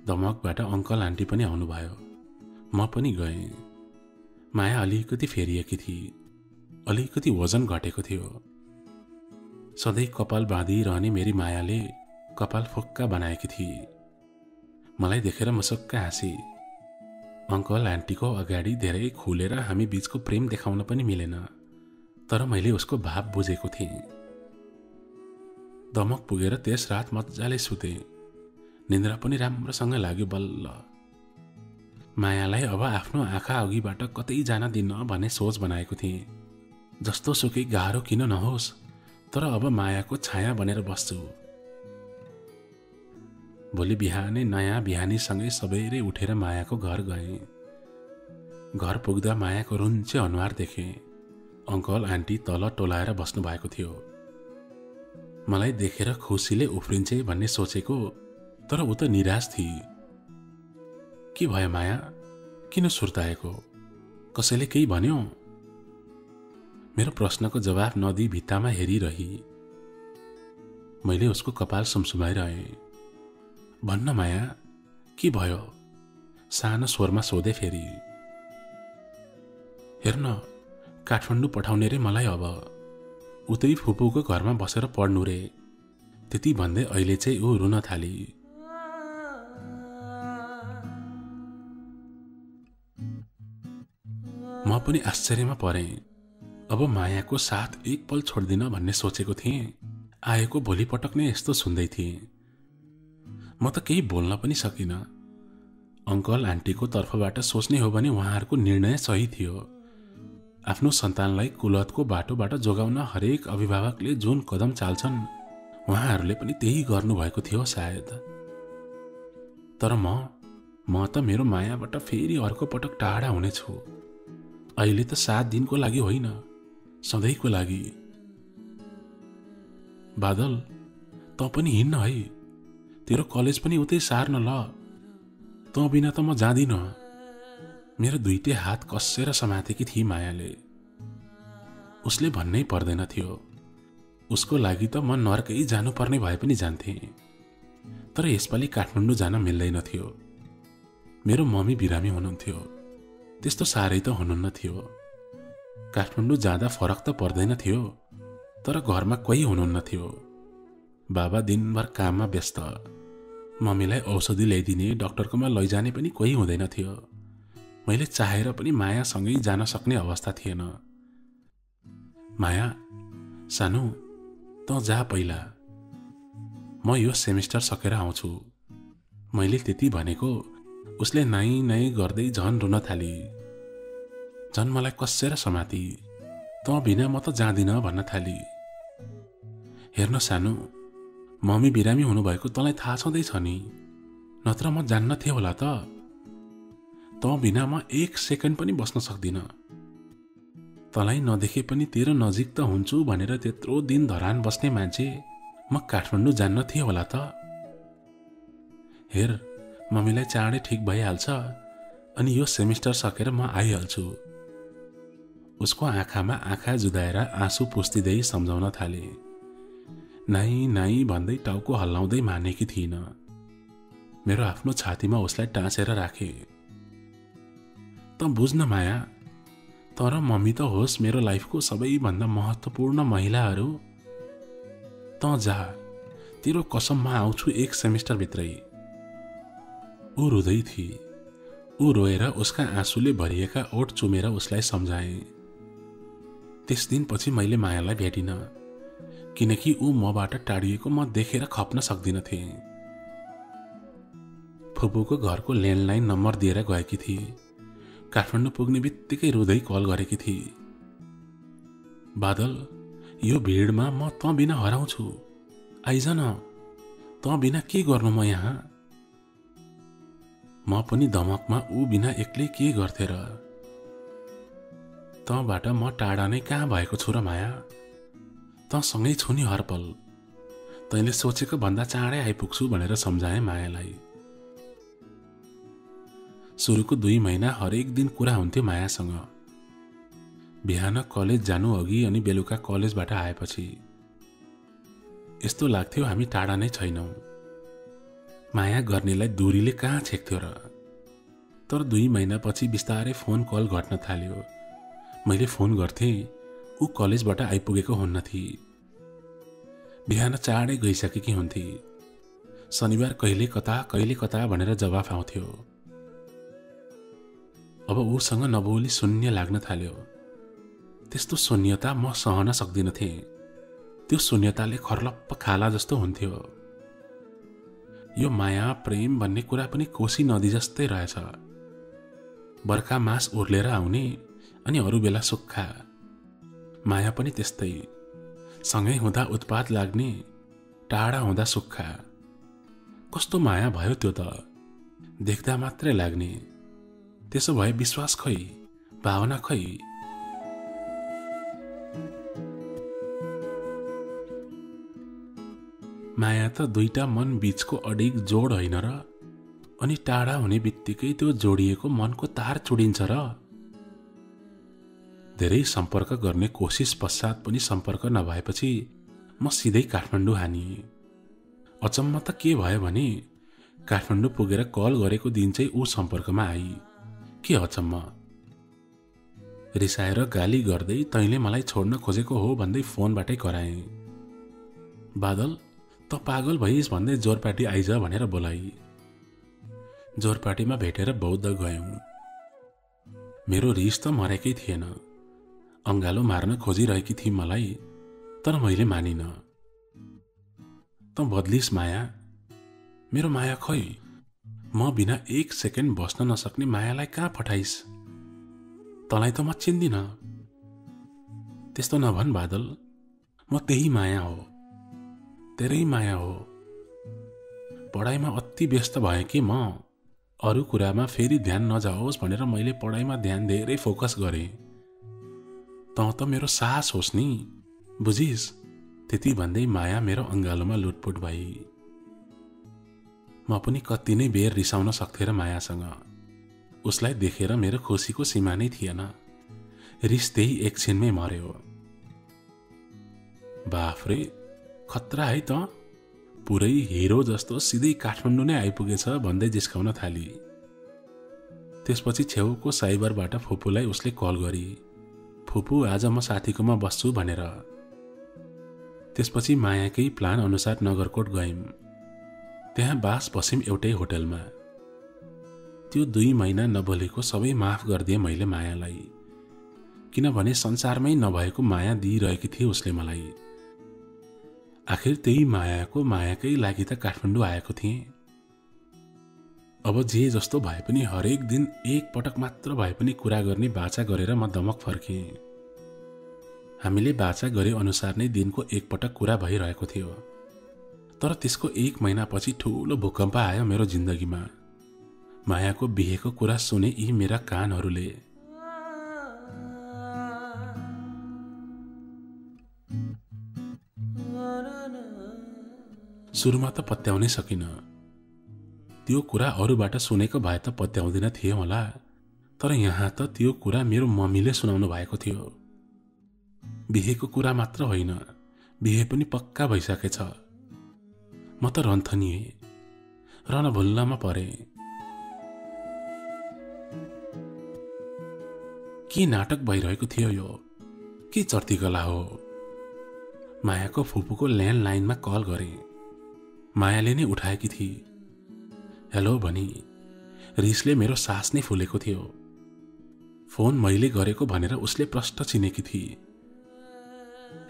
दमकबाट अङ्कल आन्टी पनि आउनुभयो। म पनि गएँ। माया अलिकति फेरिएकी थिए, अलिकति वजन घटेको थियो। सधैँ कपाल बाँधिरहने मेरी मायाले कपाल फुक्का बनाएकी थिए। मलाई देखेर मुसुक्क हाँसी। अङ्कल आन्टीको अगाडि धेरै खुलेर हामी बीचको प्रेम देखाउन पनि मिलेन, तर मैले उसको भाव बुझेको थिएँ। दमक पुगेर त्यस रात मजाले सुते, निन्द्रा पनि राम्रोसँग लाग्यो बल्ल। मायालाई अब आफ्नो आँखा अघिबाट कतै जान दिन्न भन्ने सोच बनाएको थिएँ। जस्तो सुकै गाह्रो किन नहोस्, तर अब मायाको छाया बनेर बस्छु। भोलि बिहानै नयाँ बिहानीसँगै सबैले उठेर मायाको घर गए। घर पुग्दा मायाको रुन्चे अनुहार देखेँ। अङ्कल आन्टी तल टोलाएर बस्नु भएको थियो। मलाई देखेर खुसीले उफ्रिन्छे भन्ने सोचेको, तर ऊ त निराश थिए। के भयो माया, किन सुर्ताएको? कसैले केही भन्यो? मेरो प्रश्नको जवाफ नदिई भित्तामा हेरिरही। मैले उसको कपाल सुमसुमाइरहेँ। भन्न माया, के भयो? सानो स्वरमा सोधे फेरि। हेर्न, काठमाडौँ पठाउने रे मलाई अब। उतै फुपूको घरमा बसेर पढ्नु रे। त्यति भन्दै अहिले चाहिँ ऊ रुन थाली। म पनि आश्चर्यमा परेँ। अब मायाको साथ एक पल छोड्दिन भन्ने सोचेको थिएँ। आएको भोलिपटक नै यस्तो सुन्दै थिएँ। म त केही बोल्न पनि सकिनँ। अङ्कल आन्टीको तर्फबाट सोच्ने हो भने उहाँहरूको निर्णय सही थियो। आफ्नो सन्तानलाई कुलतको बाटोबाट जोगाउन हरेक अभिभावकले जुन कदम चाल्छन्, उहाँहरूले पनि त्यही गर्नुभएको थियो सायद। तर म त मेरो मायाबाट फेरि अर्को पटक टाढा हुनेछु। अहिले त 7 दिनको लागि होइन, सधैँको लागि। बादल, त पनि हिँड्न है। तेरो कलेज पनि उतै सार्न ल। त बिना त म जाँदिन। मेरो दुईटै हात कस्सेर समातेकी थिए मायाले। उसले भन्नै पर्दैन थियो। उसको लागि त म नर्कै जानुपर्ने भए पनि जान्थे। तर यसपालि काठमाडौँ जान मिल्दैन थियो। मेरो मम्मी बिरामी हुनुहुन्थ्यो। त्यस्तो साह्रै त हुनुहुन्न थियो। काठमाडौँ जाँदा फरक त पर्दैन थियो, तर घरमा कोही हुनुहुन्न थियो। बाबा दिनभर काममा व्यस्त। मम्मीलाई औषधि ल्याइदिने, डाक्टरकोमा लैजाने पनि कोही हुँदैन थियो। मैले चाहेर पनि मायासँगै जान सक्ने अवस्था थिएन। माया, सानो, त जा पहिला। म यो सेमिस्टर सकेर आउँछु। मैले त्यति भनेको उसले नाइ नाइ गर्दै झन रुन थाली। झन मलाई कस्सेर समाती। त बिना म त जाँदिन भन्न थाली। हेर्न सानो, मम्मी बिरामी हुनुभएको तँलाई थाहा छँदैछ नि। नत्र म जान्न थिएँ होला त। त बिना म 1 सेकेन्ड पनि बस्न सक्दिनँ। तँलाई नदेखे पनि तेरो नजिक त हुन्छु भनेर त्यत्रो दिन धरान बस्ने मान्छे म काठमाडौँ जान्न थिएँ होला त। हेर, मम्मीलाई चाँडै ठिक भइहाल्छ, अनि यो सेमिस्टर सकेर म आइहाल्छु। उसको आँखामा आँखा जुदाएर आँसु पुस्तिँदै सम्झाउन थाले। नाइ नाइ भन्दै टाउको हल्लाउँदै मानेकी थिइन। मेरो आफ्नो छातीमा उसलाई टाँसेर राखे। त बुझ्न माया, तर मम्मी त होस् मेरो लाइफको सबैभन्दा महत्त्वपूर्ण महिलाहरू। त जा, तेरो कसम म आउँछु 1 सेमिस्टर भित्रै। ऊ रुँदै थिए। ऊ रोएर उसका आँसुले भरिएका ओठ चुमेर उसलाई सम्झाएँ। त्यस दिनपछि मैले मायालाई भेटिन, किनकि ऊ मबाट टाढिएको म देखेर खप्न सक्दिन थिएँ। फुपूको घरको ल्यान्डलाइन नम्बर दिएर गएकी थिए। काठमाडौँ पुग्ने बित्तिकै रुँदै कल गरेकी थिए। बादल, यो भिडमा म त बिना हराउँछु। आइज न। त बिना के गर्नु म यहाँ? म पनि दमकमा ऊ बिना एक्लै के गर्थे र? तँबाट म टाढा नै कहाँ भएको छु र माया? तँसँगै छु नि हर पल। तैँले सोचेको भन्दा चाँडै आइपुग्छु भनेर सम्झाएँ मायालाई। सुरुको 2 महिना हरेक दिन कुरा हुन्थ्यो मायासँग। बिहान कलेज जानु अघि अनि बेलुका कलेजबाट आएपछि। यस्तो लाग्थ्यो हामी टाढा नै छैनौँ। माया गर्नेलाई दूरीले कहाँ छेक्थ्यो र? तर 2 महिनापछि बिस्तारै फोन कल घट्न थाल्यो। मैले फोन गर्थेँ, ऊ कलेजबाट आइपुगेको हुन्न थिए। बिहान चाँडै गइसकेकी हुन्थे। शनिबार कहिले कता भनेर जवाफ आउँथ्यो। अब उसँग नबोली शून्य लाग्न थाल्यो। त्यस्तो शून्यता म सहन सक्दिनथे। त्यो शून्यताले खर्लप्प खाला जस्तो हुन्थ्यो। यो माया प्रेम भन्ने कुरा पनि कोसी नदी जस्तै रहेछ। बर्खा मास उर्लेर आउने अनि अरू बेला सुक्खा। माया पनि त्यस्तै, सँगै हुँदा उत्पात लाग्ने, टाढा हुँदा सुक्खा। कस्तो माया भयो त्यो त, देख्दा मात्रै लाग्ने। त्यसो भए विश्वास खै, भावना खै? माया त दुईटा मन बीचको अडिग जोड होइन र? अनि टाढा हुने बित्तिकै त्यो जोडिएको मनको तार चुडिन्छ र? धेरै सम्पर्क गर्ने कोसिस पश्चात पनि सम्पर्क नभएपछि म सिधै काठमाडौँ हानिए। अचम्म त के भयो भने काठमाडौँ पुगेर कल गरेको दिन चाहिँ ऊ सम्पर्कमा आई। के अचम्म! रिसाएर गाली गर्दै तैँले मलाई छोड्न खोजेको हो भन्दै फोनबाटै कराए। बादल, त पागल भइस् भन्दै जोरपाटी आइज भनेर बोलाई। जोरपाटीमा भेटेर बौद्ध गयौं। मेरो रिस त मरेकै थिएन। अंगालो मार्न खोजिरहेकी थिई मलाई, तर मैले मानिन। त बदलिस माया, मेरो माया खै? म बिना एक सेकेन्ड बस्न नसक्ने मायालाई कहाँ पठाइस्? तँलाई त म चिन्दिन। त्यस्तो नभन बादल, म त्यही माया हो, तेरै माया हो। पढाइमा अति व्यस्त भएँ कि म, अरू कुरामा फेरि ध्यान नजाओस् भनेर मैले पढाइमा ध्यान धेरै फोकस गरेँ। तँ त मेरो सास होस् नि, बुझिस्? त्यति भन्दै माया मेरो अंगालोमा लुटपुट भई। म पनि कति नै बेर रिसाउन सक्थे र मायासँग। उसलाई देखेर मेरो खुसीको सीमा नै थिएन। रिस त्यही एकछिनमै मर्यो। बाफरे, खतरा है त, पुरै हिरो जस्तो सिधै काठमाडौँ नै आइपुगेछ भन्दै जिस्काउन थाली। त्यसपछि छेउको साइबरबाट फुपूलाई उसले कल गरी, फुपू आज म साथीकोमा बस्छु भनेर। त्यसपछि मायाकै प्लान अनुसार नगरकोट गयौं। त्यहाँ बास बस्यौं एउटै होटलमा। त्यो 2 महिना नबोलेको सबै माफ गरिदिए मैले मायालाई, किनभने संसारमै नभएको माया दिइरहेकी थिए उसले मलाई। आखिर त्यही मायाकै लागि त काठमाडौँ आएको थिएँ। अब जे जस्तो भए पनि हरेक दिन एक पटक मात्र भए पनि कुरा गर्ने बाचा गरेर म दमक फर्केँ। हामीले बाचा गरे अनुसार नै दिनको एक पटक कुरा भइरहेको थियो। तर त्यसको 1 महिनापछि ठूलो भूकम्प आयो मेरो जिन्दगीमा। मायाको बिहेको कुरा सुने यी मेरा कानहरूले। सुरुमा त पत्याउनै सकिन। त्यो कुरा अरूबाट सुनेको भए त पत्याउँदिन थिए होला, तर यहाँ त त्यो कुरा मेरो मम्मीले सुनाउनु भएको थियो। बिहेको कुरा मात्र होइन, बिहे पनि पक्का भइसकेछ। म त रन्थनिए, रणभुल्लामा परे। के नाटक भइरहेको थियो यो? के चर्तीकला हो? मायाको फुपूको ल्यान्डलाइनमा कल गरे। मायाले नै उठाएकी थिई। हेलो भनी। रिसले मेरो सास नै फुलेको थियो। फोन मैले गरेको भनेर उसले प्रष्ट चिनेकी थिई।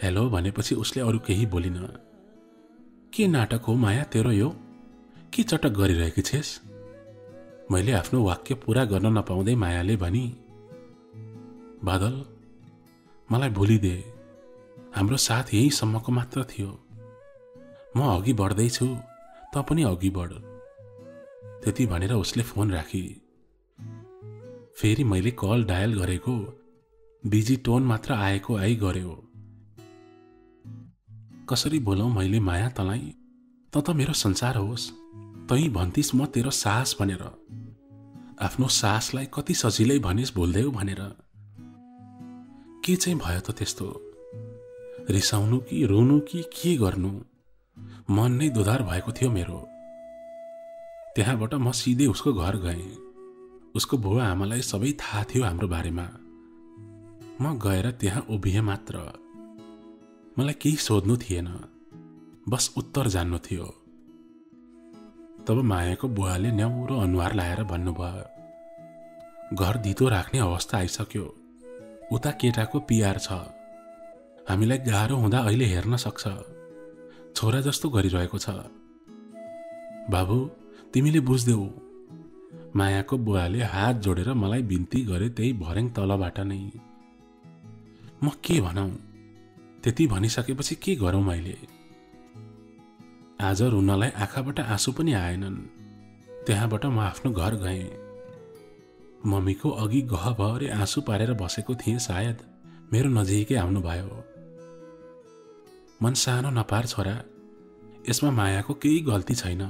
हेलो भनेपछि उसले अरू केही बोलिन। के नाटक हो माया तेरो यो? के चटक गरिरहेकी छेस्? मैले आफ्नो वाक्य पूरा गर्न नपाउँदै मायाले भनी, बादल, मलाई भुलिदे। हाम्रो साथ यहीसम्मको मात्र थियो। म अघि बढ्दैछु, त पनि अघि बढ। त्यति भनेर उसले फोन राखी। फेरि मैले कल डायल गरेको, बिजी टोन मात्र आएको आई गर्यो। कसरी बोलौं मैले माया तँलाई? त मेरो संसार होस्, तै भन्थिस् म तेरो सास भनेर। आफ्नो सासलाई कति सजिलै भनिस् भुल्दैौ भनेर। के चाहिँ भयो त त्यस्तो? रिसाउनु कि रुनु कि के गर्नु? मन नै दुधार भएको थियो मेरो। त्यहाँबाट म सिधै उसको घर गएँ। उसको बुवा आमालाई सबै थाहा थियो हाम्रो बारेमा। म गएर त्यहाँ उभिएँ मात्र। मलाई केही सोध्नु थिएन, बस उत्तर जान्नु थियो। तब मायाको बुवाले न्याउरो अनुहार लाएर भन्नुभयो, घर धितो राख्ने अवस्था आइसक्यो। उता केटाको पिआर छ, हामीलाई गाह्रो हुँदा अहिले हेर्न सक्छ, छोरा जस्तो गरिरहेको छ। बाबु तिमीले बुझ्देऊ। मायाको बुवाले हात जोडेर मलाई बिन्ती गरे, त्यही भर्याङ तलबाट नै। म के भनौँ, त्यति भनिसकेपछि के गरौँ मैले। आज रुनलाई आँखाबाट आँसु पनि आएनन्। त्यहाँबाट म आफ्नो घर गएँ। मम्मीको अघि गहभरि आँसु पारेर बसेको थिएँ, सायद मेरो नजिकै आउनुभयो। मन सानो नपार छोरा, यसमा मायाको केही गल्ती छैन,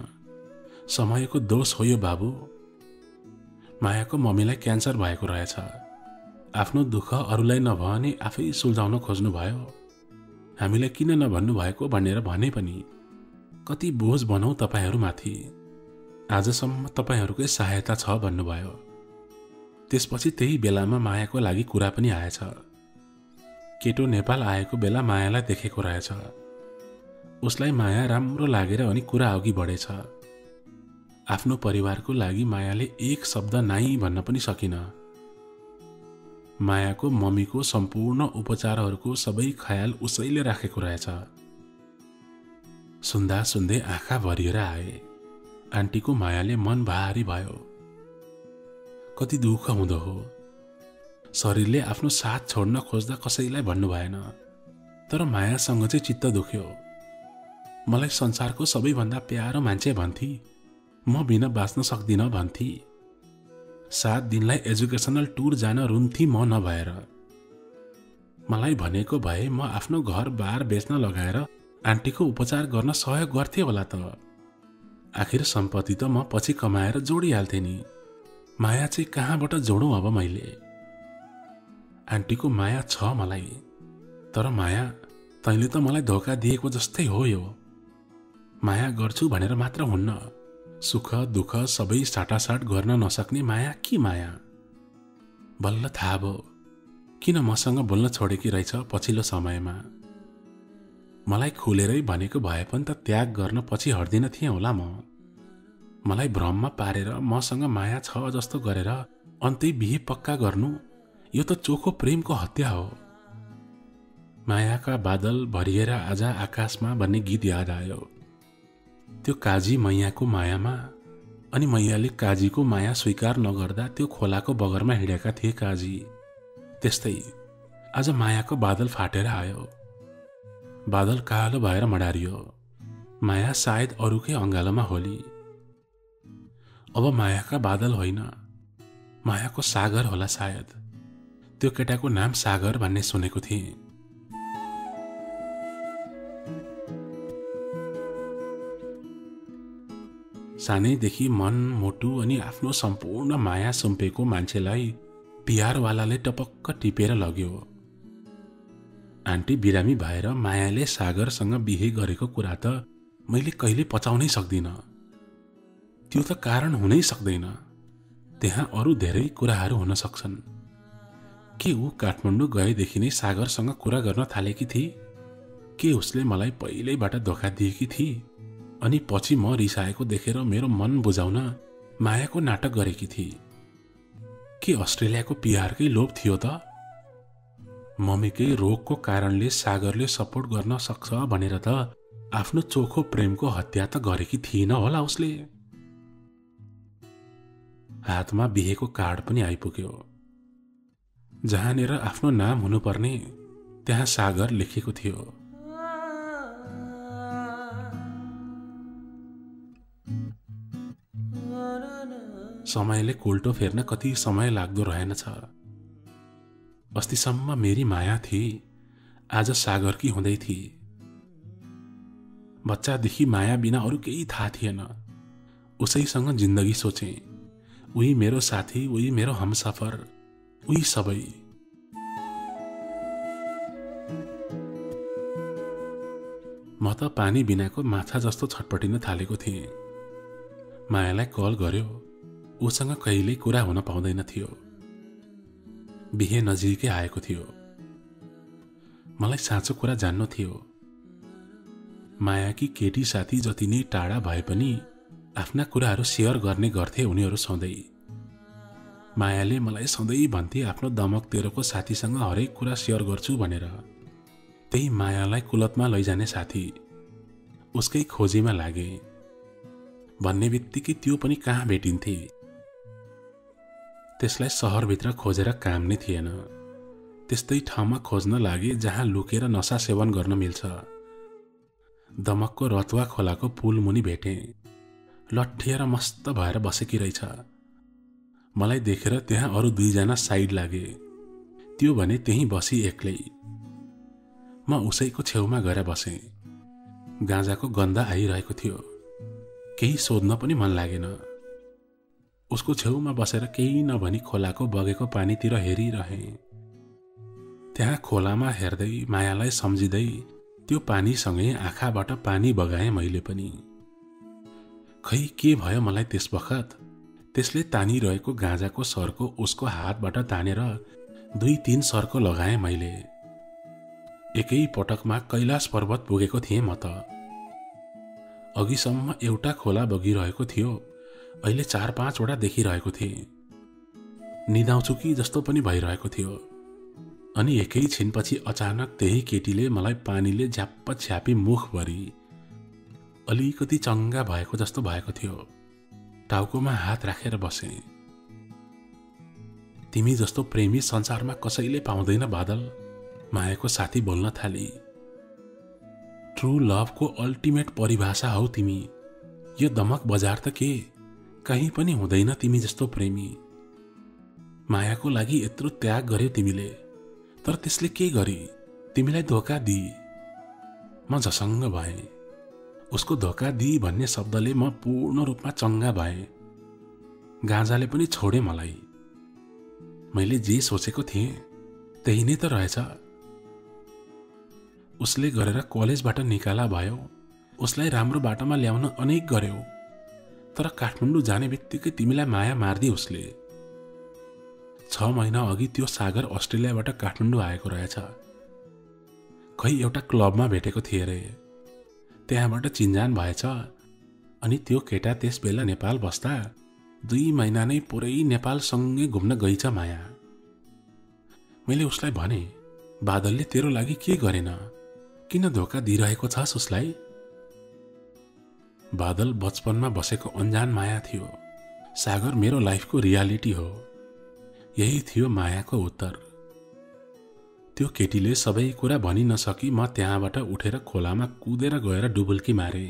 समयको दोष हो यो बाबु। मायाको मम्मीलाई क्यान्सर भएको रहेछ। आफ्नो दुःख अरूलाई नभने आफै सुल्झाउन खोज्नुभयो। हामीलाई किन नभन्नु भएको भनेर भने पनि कति बोझ बनाऊ तपाईहरूमाथि। आजसम्म तपाईहरूकै सहायता छ भन्नुभयो। त्यसपछि त्यही बेलामा मायाको लागि कुरा पनि आएछ। केटो नेपाल आएको बेला मायालाई देखेको रहेछ। उसलाई माया राम्रो लागेर अनि कुरा अघि बढेछ। आफ्नो परिवारको लागि मायाले एक शब्द नाइ भन्न पनि सकिन। मायाको मम्मीको सम्पूर्ण उपचारहरूको सबै ख्याल उसैले राखेको रहेछ। सुन्दा सुन्दै आँखा भरिएर आए। आन्टीको मायाले मन भारी भयो। कति दुःख हुँदो हो। शरीरले आफ्नो साथ छोड्न खोज्दा कसैलाई भन्नु भएन, तर मायासँग चाहिँ चित्त दुख्यो। मलाई संसारको सबैभन्दा प्यारो मान्छे भन्थी, म बिना बाँच्न सक्दिन भन्थी। 7 दिनलाई एजुकेसनल टुर जान रुन्थी म नभएर। मलाई भनेको भए म आफ्नो घर बार बेच्न लगाएर आन्टीको उपचार गर्न सहयोग गर्थे होला त। आखिर सम्पत्ति त म पछि कमाएर जोडिहाल्थे नि। माया चाहिँ कहाँबाट जोडौँ अब मैले। आन्टीको माया छ मलाई, तर माया तैँले त मलाई धोका दिएको जस्तै हो यो। माया गर्छु भनेर मात्र हुन्न, सुख दुःख सबै साटासाट गर्न नसक्ने माया के माया। बल्ल थाहा भयो किन मसँग बोल्न छोडेकी रहेछ पछिल्लो समयमा। मलाई खुलेरै भनेको भए पनि त त्याग गर्न पछि हट्दिन थिएँ होला म। मलाई भ्रममा पारेर मसँग माया छ जस्तो गरेर अन्तै बिहे पक्का गर्नु, यो त चोखो प्रेमको हत्या हो। मायाका बादल भरिएर आज आकाशमा भन्ने गीत याद आयो। त्यो काजी मैयाको मायामा, अनि मैयाले काजीको माया स्वीकार नगर्दा त्यो खोलाको बगरमा हिँडेका थिए काजी। त्यस्तै आज मायाको बादल फाटेर आयो। बादल कालो भएर मडारियो। माया सायद अरूकै अँगालोमा होली। अब मायाका बादल होइन, मायाको सागर होला सायद। त्यो केटाको नाम सागर भन्ने सुनेको थिएँ। सानैदेखि मन मोटु अनि आफ्नो सम्पूर्ण माया सुम्पेको मान्छेलाई पिआरवालाले टपक्क टिपेर लग्यो। आन्टी बिरामी भएर मायाले सागरसँग बिहे गरेको कुरा त मैले कहिले पचाउनै सक्दिनँ। त्यो त कारण हुनै सक्दैन। त्यहाँ अरू धेरै कुराहरू हुन सक्छन्। के ऊ काठमाडौँ गएदेखि नै सागरसँग कुरा गर्न थालेकी थिए? के उसले मलाई पहिल्यैबाट धोका दिएकी थिए अनि पछि म रिसाएको देखेर मेरो मन बुझाउन मायाको नाटक गरेकी थिए? के अस्ट्रेलियाको पिआरकै लोभ थियो त? मम्मीकै रोगको कारणले सागरले सपोर्ट गर्न सक्छ भनेर त आफ्नो चोखो प्रेमको हत्या त गरेकी थिएन होला उसले। हातमा बिहेको कार्ड पनि आइपुग्यो। जहाँनिर आफ्नो नाम हुनुपर्ने त्यहाँ सागर लेखेको थियो। समयले कोल्टो फेर्न कति समय लाग्दो रहेनछ। अस्तिसम्म मेरी माया थिए, आज सागरकी हुँदै थिए। बच्चादेखि माया बिना अरू केही थाहा थिएन। उसैसँग जिन्दगी सोचे। उही मेरो साथी, उही मेरो हमसफर, उही सबै। म त पानी बिनाको माछा जस्तो छटपटिन थालेको थिएँ। मायालाई कल गर्यो, उसँग कहिल्यै कुरा हुन पाउँदैन थियो। बिहे नजिकै आएको थियो। मलाई साँचो कुरा जान्नु थियो। मायाकी केटी साथी जति नै टाढा भए पनि आफ्ना कुराहरू सेयर गर्ने गर्थे उनीहरू सधैँ। मायाले मलाई सधैँ भन्थे आफ्नो दमक तेरोको साथीसँग हरेक कुरा सेयर गर्छु भनेर। त्यही मायालाई कुलतमा लैजाने साथी उसकै खोजीमा लागे भन्ने बित्तिकै त्यो पनि कहाँ भेटिन्थे। त्यसलाई सहरभित्र खोजेर काम नै थिएन। त्यस्तै ठाउँमा खोज्न लागे जहाँ लुकेर नशा सेवन गर्न मिल्छ। दमकको रतुवा खोलाको पुल मुनि भेटे। लट्ठिएर मस्त भएर बसेकी रहेछ। मलाई देखेर त्यहाँ अरू 2 जना साइड लागे। त्यो भने त्यहीँ बसी एक्लै। म उसैको छेउमा गएर बसे। गाँजाको गन्ध आइरहेको थियो। केही सोध्न पनि मन लागेन। उसको छेउमा बसेर केही नभनी खोलाको बगेको पानीतिर हेरिरहे। त्यहाँ खोलामा हेर्दै मायालाई सम्झिँदै त्यो पानीसँगै आँखाबाट पानी बगाएँ मैले पनि। खै के भयो मलाई त्यस बखत। त्यसले तानिरहेको गाँजाको सर्को उसको हातबाट तानेर 2-3 सर्को लगाएँ मैले। एकै पटकमा कैलाश पर्वत पुगेको थिएँ म त। अघिसम्म एउटा खोला बगिरहेको थियो, अहिले 4-5 वटा देखिरहेको थिएँ। निदाउँछु कि जस्तो पनि भइरहेको थियो। अनि एकै छिनपछि अचानक त्यही केटीले मलाई पानीले झ्याप्प छ्यापी मुखभरि अलिकति चङ्गा भएको जस्तो भएको थियो। टाउकोमा हात राखेर बसे। तिमी जस्तो प्रेमी संसारमा कसैले पाउँदैन बादल, मायाको साथी बोल्न थाली। ट्रु लभको अल्टिमेट परिभाषा हौ तिमी। यो दमक बजार त के कहीँ पनि हुँदैन तिमी जस्तो प्रेमी। मायाको लागि यत्रो त्याग गर्यो तिमीले, तर त्यसले के गरी तिमीलाई धोका दिई। म झसङ्ग भएँ। उसको धोका दिई भन्ने शब्दले म पूर्ण रूपमा चङ्गा भएँ। गाँजाले पनि छोडे मलाई। मैले जे सोचेको थिएँ त्यही नै त रहेछ। उसले गरेर कलेजबाट निकाला भयो। उसलाई राम्रो बाटोमा ल्याउन अनेक गर्यो, तर काठमाडौँ जाने बित्तिकै तिमीलाई माया मार्दी उसले। 6 महिना अघि त्यो सागर अस्ट्रेलियाबाट काठमाडौँ आएको रहेछ। खै एउटा क्लबमा भेटेको थिए रे। त्यहाँबाट चिन्जान भएछ। अनि त्यो केटा त्यस बेला नेपाल बस्दा 2 महिना नै पुरै नेपालसँगै घुम्न गइछ माया। मैले उसलाई भने, बादलले तेरो लागि के गरेन, किन धोका दिइरहेको छस् उसलाई? बादल बचपनमा बसेको अन्जान माया थियो। सागर मेरो लाइफको रियालिटी हो। यही थियो मायाको उत्तर। त्यो केटीले सबै कुरा भनि नसकी म त्यहाँबाट उठेर खोलामा कुदेर गएर डुबुल्की मारे।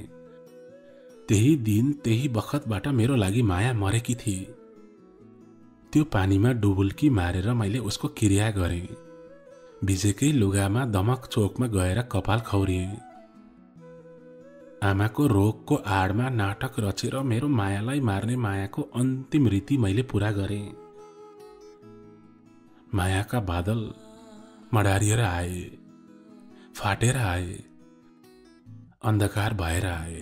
त्यही दिन त्यही बखतबाट मेरो लागि माया मरेकी थिए। त्यो पानीमा डुबुल्की मारेर मैले उसको क्रिया गरेँ। भिजेकै लुगामा दमक चोकमा गएर कपाल खौरिएँ। आमाको रोगको आडमा नाटक रचेर मेरो मायालाई मार्ने मायाको अन्तिम रीति मैले पूरा गरेँ। मायाका बादल मडारिएर आए, फाटेर आए, अन्धकार भएर आए।